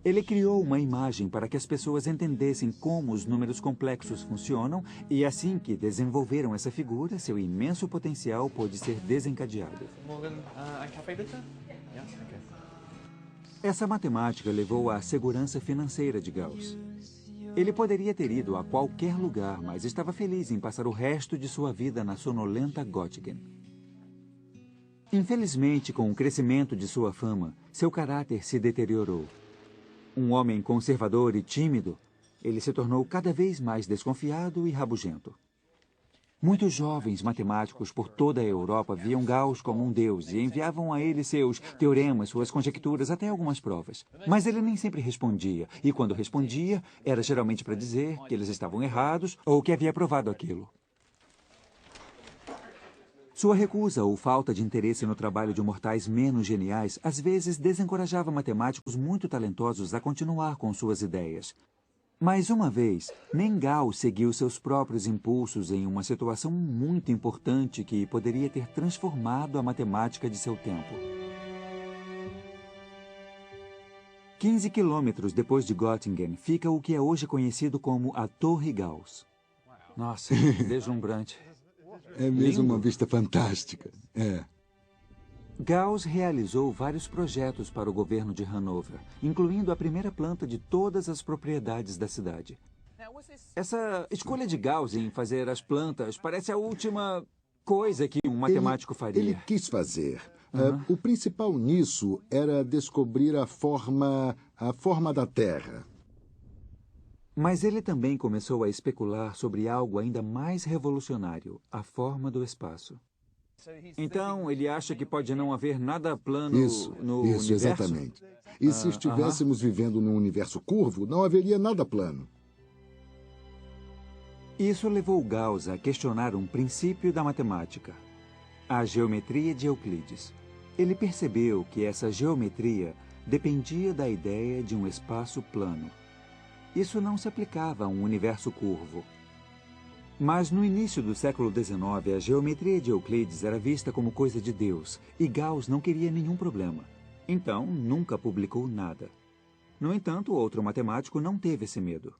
Ele criou uma imagem para que as pessoas entendessem como os números complexos funcionam, e assim que desenvolveram essa figura, seu imenso potencial pôde ser desencadeado. Essa matemática levou à segurança financeira de Gauss. Ele poderia ter ido a qualquer lugar, mas estava feliz em passar o resto de sua vida na sonolenta Göttingen. Infelizmente, com o crescimento de sua fama, seu caráter se deteriorou. Um homem conservador e tímido, ele se tornou cada vez mais desconfiado e rabugento. Muitos jovens matemáticos por toda a Europa viam Gauss como um deus e enviavam a ele seus teoremas, suas conjecturas, até algumas provas. Mas ele nem sempre respondia, e quando respondia, era geralmente para dizer que eles estavam errados ou que havia provado aquilo. Sua recusa ou falta de interesse no trabalho de mortais menos geniais às vezes desencorajava matemáticos muito talentosos a continuar com suas ideias. Mais uma vez, nem Gauss seguiu seus próprios impulsos em uma situação muito importante que poderia ter transformado a matemática de seu tempo. 15 quilômetros depois de Göttingen fica o que é hoje conhecido como a Torre Gauss. Nossa, deslumbrante. É mesmo uma vista fantástica. É. Gauss realizou vários projetos para o governo de Hanover, incluindo a primeira planta de todas as propriedades da cidade. Essa escolha de Gauss em fazer as plantas parece a última coisa que um matemático faria. Ele quis fazer. O principal nisso era descobrir a forma da Terra. Mas ele também começou a especular sobre algo ainda mais revolucionário, a forma do espaço. Então, ele acha que pode não haver nada plano no universo? Isso, exatamente. E se estivéssemos vivendo num universo curvo, não haveria nada plano. Isso levou Gauss a questionar um princípio da matemática, a geometria de Euclides. Ele percebeu que essa geometria dependia da ideia de um espaço plano. Isso não se aplicava a um universo curvo. Mas no início do século XIX, a geometria de Euclides era vista como coisa de Deus, e Gauss não queria nenhum problema. Então, nunca publicou nada. No entanto, outro matemático não teve esse medo.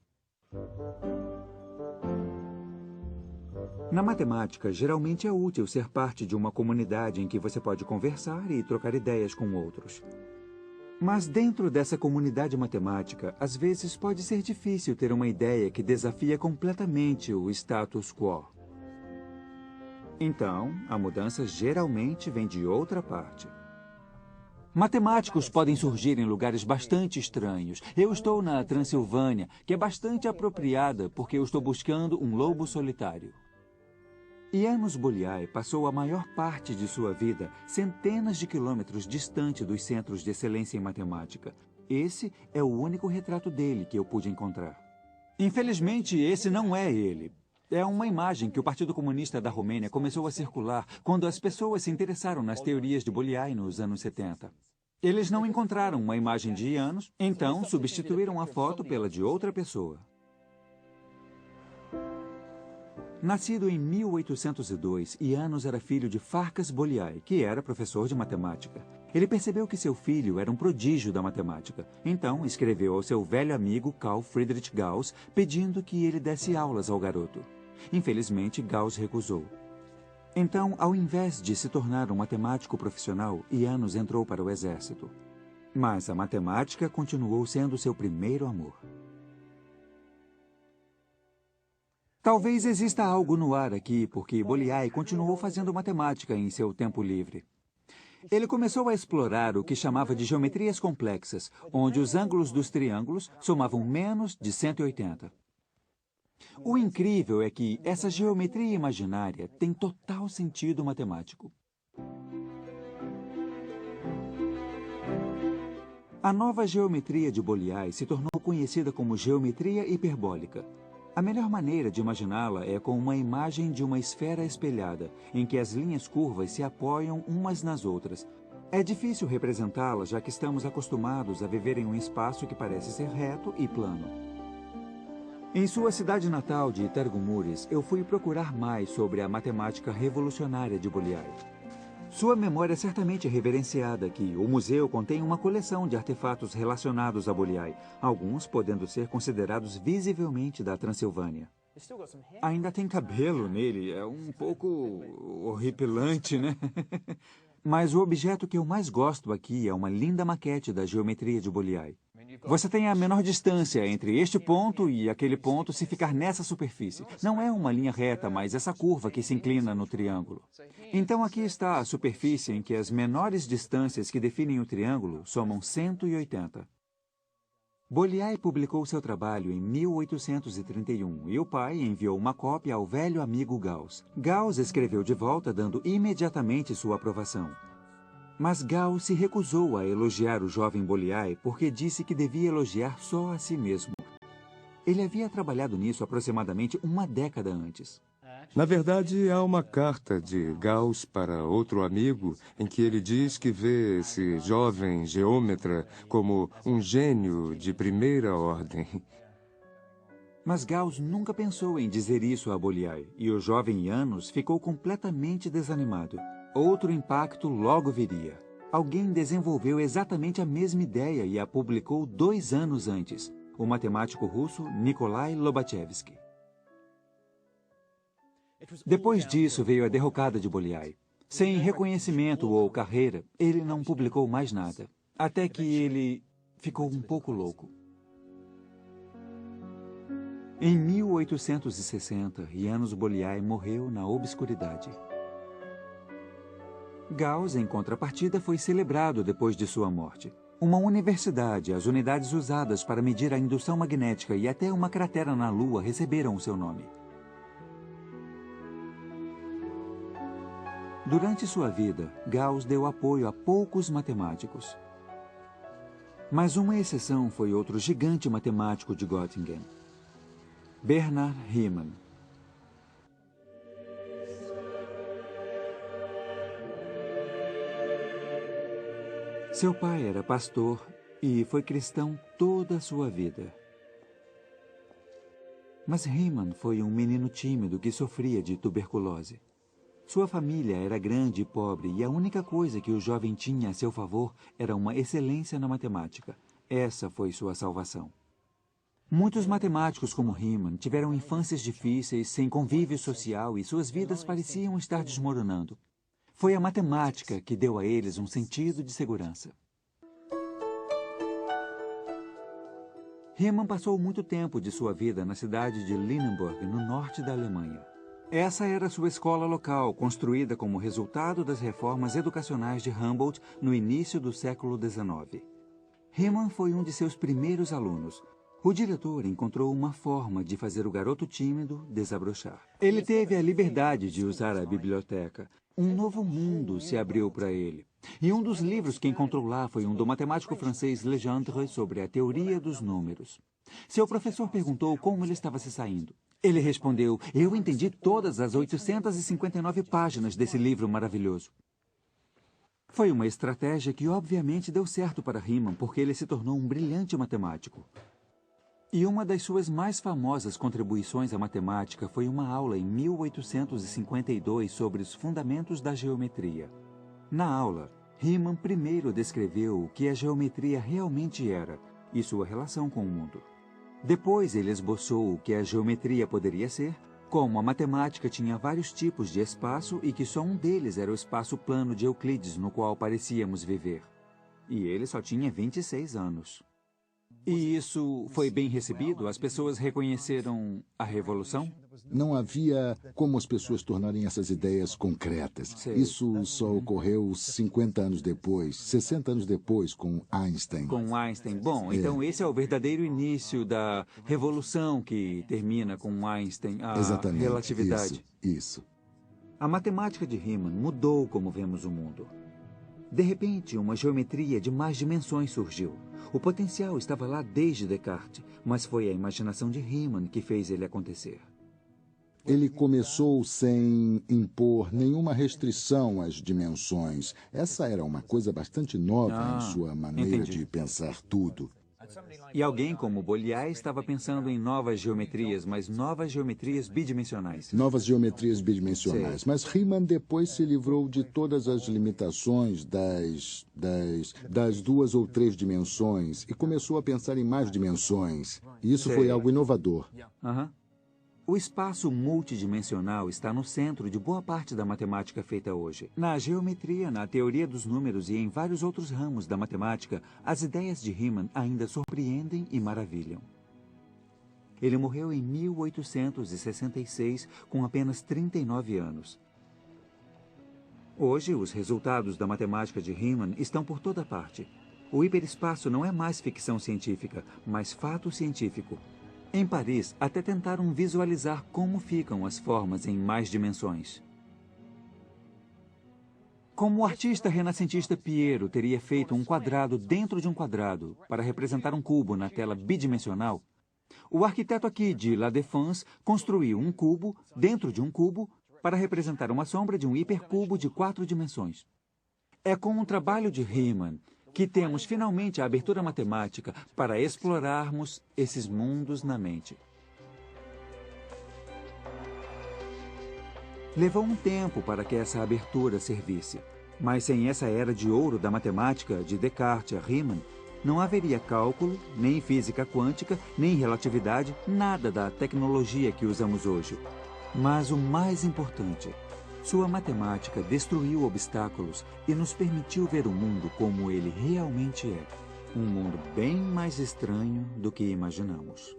Na matemática, geralmente é útil ser parte de uma comunidade em que você pode conversar e trocar ideias com outros. Mas dentro dessa comunidade matemática, às vezes pode ser difícil ter uma ideia que desafia completamente o status quo. Então, a mudança geralmente vem de outra parte. Matemáticos podem surgir em lugares bastante estranhos. Eu estou na Transilvânia, que é bastante apropriada porque eu estou buscando um lobo solitário. János Bolyai passou a maior parte de sua vida centenas de quilômetros distante dos centros de excelência em matemática. Esse é o único retrato dele que eu pude encontrar. Infelizmente, esse não é ele. É uma imagem que o Partido Comunista da Romênia começou a circular quando as pessoas se interessaram nas teorias de Bolyai nos anos 70. Eles não encontraram uma imagem de János, então substituíram a foto pela de outra pessoa. Nascido em 1802, János era filho de Farkas Bolyai, que era professor de matemática. Ele percebeu que seu filho era um prodígio da matemática. Então, escreveu ao seu velho amigo Carl Friedrich Gauss, pedindo que ele desse aulas ao garoto. Infelizmente, Gauss recusou. Então, ao invés de se tornar um matemático profissional, János entrou para o exército. Mas a matemática continuou sendo seu primeiro amor. Talvez exista algo no ar aqui, porque Bolyai continuou fazendo matemática em seu tempo livre. Ele começou a explorar o que chamava de geometrias complexas, onde os ângulos dos triângulos somavam menos de 180. O incrível é que essa geometria imaginária tem total sentido matemático. A nova geometria de Bolyai se tornou conhecida como geometria hiperbólica. A melhor maneira de imaginá-la é com uma imagem de uma esfera espelhada, em que as linhas curvas se apoiam umas nas outras. É difícil representá-la, já que estamos acostumados a viver em um espaço que parece ser reto e plano. Em sua cidade natal de Targumures, eu fui procurar mais sobre a matemática revolucionária de Bolyai. Sua memória é certamente reverenciada aqui. O museu contém uma coleção de artefatos relacionados a Bolyai, alguns podendo ser considerados visivelmente da Transilvânia. Ainda tem cabelo nele, é um pouco horripilante, né? Mas o objeto que eu mais gosto aqui é uma linda maquete da geometria de Bolyai. Você tem a menor distância entre este ponto e aquele ponto se ficar nessa superfície. Não é uma linha reta, mas essa curva que se inclina no triângulo. Então aqui está a superfície em que as menores distâncias que definem o triângulo somam 180. Bolyai publicou seu trabalho em 1831 e o pai enviou uma cópia ao velho amigo Gauss. Gauss escreveu de volta dando imediatamente sua aprovação. Mas Gauss se recusou a elogiar o jovem Bolyai porque disse que devia elogiar só a si mesmo. Ele havia trabalhado nisso aproximadamente uma década antes. Na verdade, há uma carta de Gauss para outro amigo em que ele diz que vê esse jovem geômetra como um gênio de primeira ordem. Mas Gauss nunca pensou em dizer isso a Bolyai, e o jovem János ficou completamente desanimado. Outro impacto logo viria. Alguém desenvolveu exatamente a mesma ideia e a publicou 2 anos antes, o matemático russo Nikolai Lobachevsky. Depois disso veio a derrocada de Bolyai. Sem reconhecimento ou carreira, ele não publicou mais nada, até que ele ficou um pouco louco. Em 1860, János Bolyai morreu na obscuridade. Gauss, em contrapartida, foi celebrado depois de sua morte. Uma universidade, as unidades usadas para medir a indução magnética e até uma cratera na Lua receberam o seu nome. Durante sua vida, Gauss deu apoio a poucos matemáticos. Mas uma exceção foi outro gigante matemático de Göttingen, Bernhard Riemann. Seu pai era pastor e foi cristão toda a sua vida. Mas Riemann foi um menino tímido que sofria de tuberculose. Sua família era grande e pobre e a única coisa que o jovem tinha a seu favor era uma excelência na matemática. Essa foi sua salvação. Muitos matemáticos como Riemann tiveram infâncias difíceis, sem convívio social e suas vidas pareciam estar desmoronando. Foi a matemática que deu a eles um sentido de segurança. Riemann passou muito tempo de sua vida na cidade de Lindenburg, no norte da Alemanha. Essa era sua escola local, construída como resultado das reformas educacionais de Humboldt no início do século XIX. Riemann foi um de seus primeiros alunos. O diretor encontrou uma forma de fazer o garoto tímido desabrochar. Ele teve a liberdade de usar a biblioteca. Um novo mundo se abriu para ele. E um dos livros que encontrou lá foi um do matemático francês Legendre sobre a teoria dos números. Seu professor perguntou como ele estava se saindo. Ele respondeu: "Eu entendi todas as 859 páginas desse livro maravilhoso." Foi uma estratégia que obviamente deu certo para Riemann, porque ele se tornou um brilhante matemático. E uma das suas mais famosas contribuições à matemática foi uma aula em 1852 sobre os fundamentos da geometria. Na aula, Riemann primeiro descreveu o que a geometria realmente era e sua relação com o mundo. Depois ele esboçou o que a geometria poderia ser, como a matemática tinha vários tipos de espaço e que só um deles era o espaço plano de Euclides no qual parecíamos viver. E ele só tinha 26 anos. E isso foi bem recebido? As pessoas reconheceram a revolução? Não havia como as pessoas tornarem essas ideias concretas. Sei. Isso só ocorreu 50 anos depois, 60 anos depois, com Einstein. Com Einstein. Bom, então esse é o verdadeiro início da revolução que termina com Einstein, a Exatamente, relatividade. Isso. A matemática de Riemann mudou como vemos o mundo. De repente, uma geometria de mais dimensões surgiu. O potencial estava lá desde Descartes, mas foi a imaginação de Riemann que fez ele acontecer. Ele começou sem impor nenhuma restrição às dimensões. Essa era uma coisa bastante nova em sua maneira entendi. de pensar tudo. E alguém como Bolyai estava pensando em novas geometrias, mas novas geometrias bidimensionais. Novas geometrias bidimensionais. Sim. Mas Riemann depois se livrou de todas as limitações das 2 ou 3 dimensões e começou a pensar em mais dimensões. E isso Sei. foi algo inovador. Aham. O espaço multidimensional está no centro de boa parte da matemática feita hoje. Na geometria, na teoria dos números e em vários outros ramos da matemática, as ideias de Riemann ainda surpreendem e maravilham. Ele morreu em 1866, com apenas 39 anos. Hoje, os resultados da matemática de Riemann estão por toda parte. O hiperespaço não é mais ficção científica, mas fato científico. Em Paris, até tentaram visualizar como ficam as formas em mais dimensões. Como o artista renascentista Piero teria feito um quadrado dentro de um quadrado para representar um cubo na tela bidimensional, o arquiteto aqui de La Défense construiu um cubo dentro de um cubo para representar uma sombra de um hipercubo de 4 dimensões. É com o trabalho de Riemann que temos finalmente a abertura matemática para explorarmos esses mundos na mente. Levou um tempo para que essa abertura servisse, mas sem essa era de ouro da matemática, de Descartes a Riemann, não haveria cálculo, nem física quântica, nem relatividade, nada da tecnologia que usamos hoje. Mas o mais importante, sua matemática destruiu obstáculos e nos permitiu ver o mundo como ele realmente é. Um mundo bem mais estranho do que imaginamos.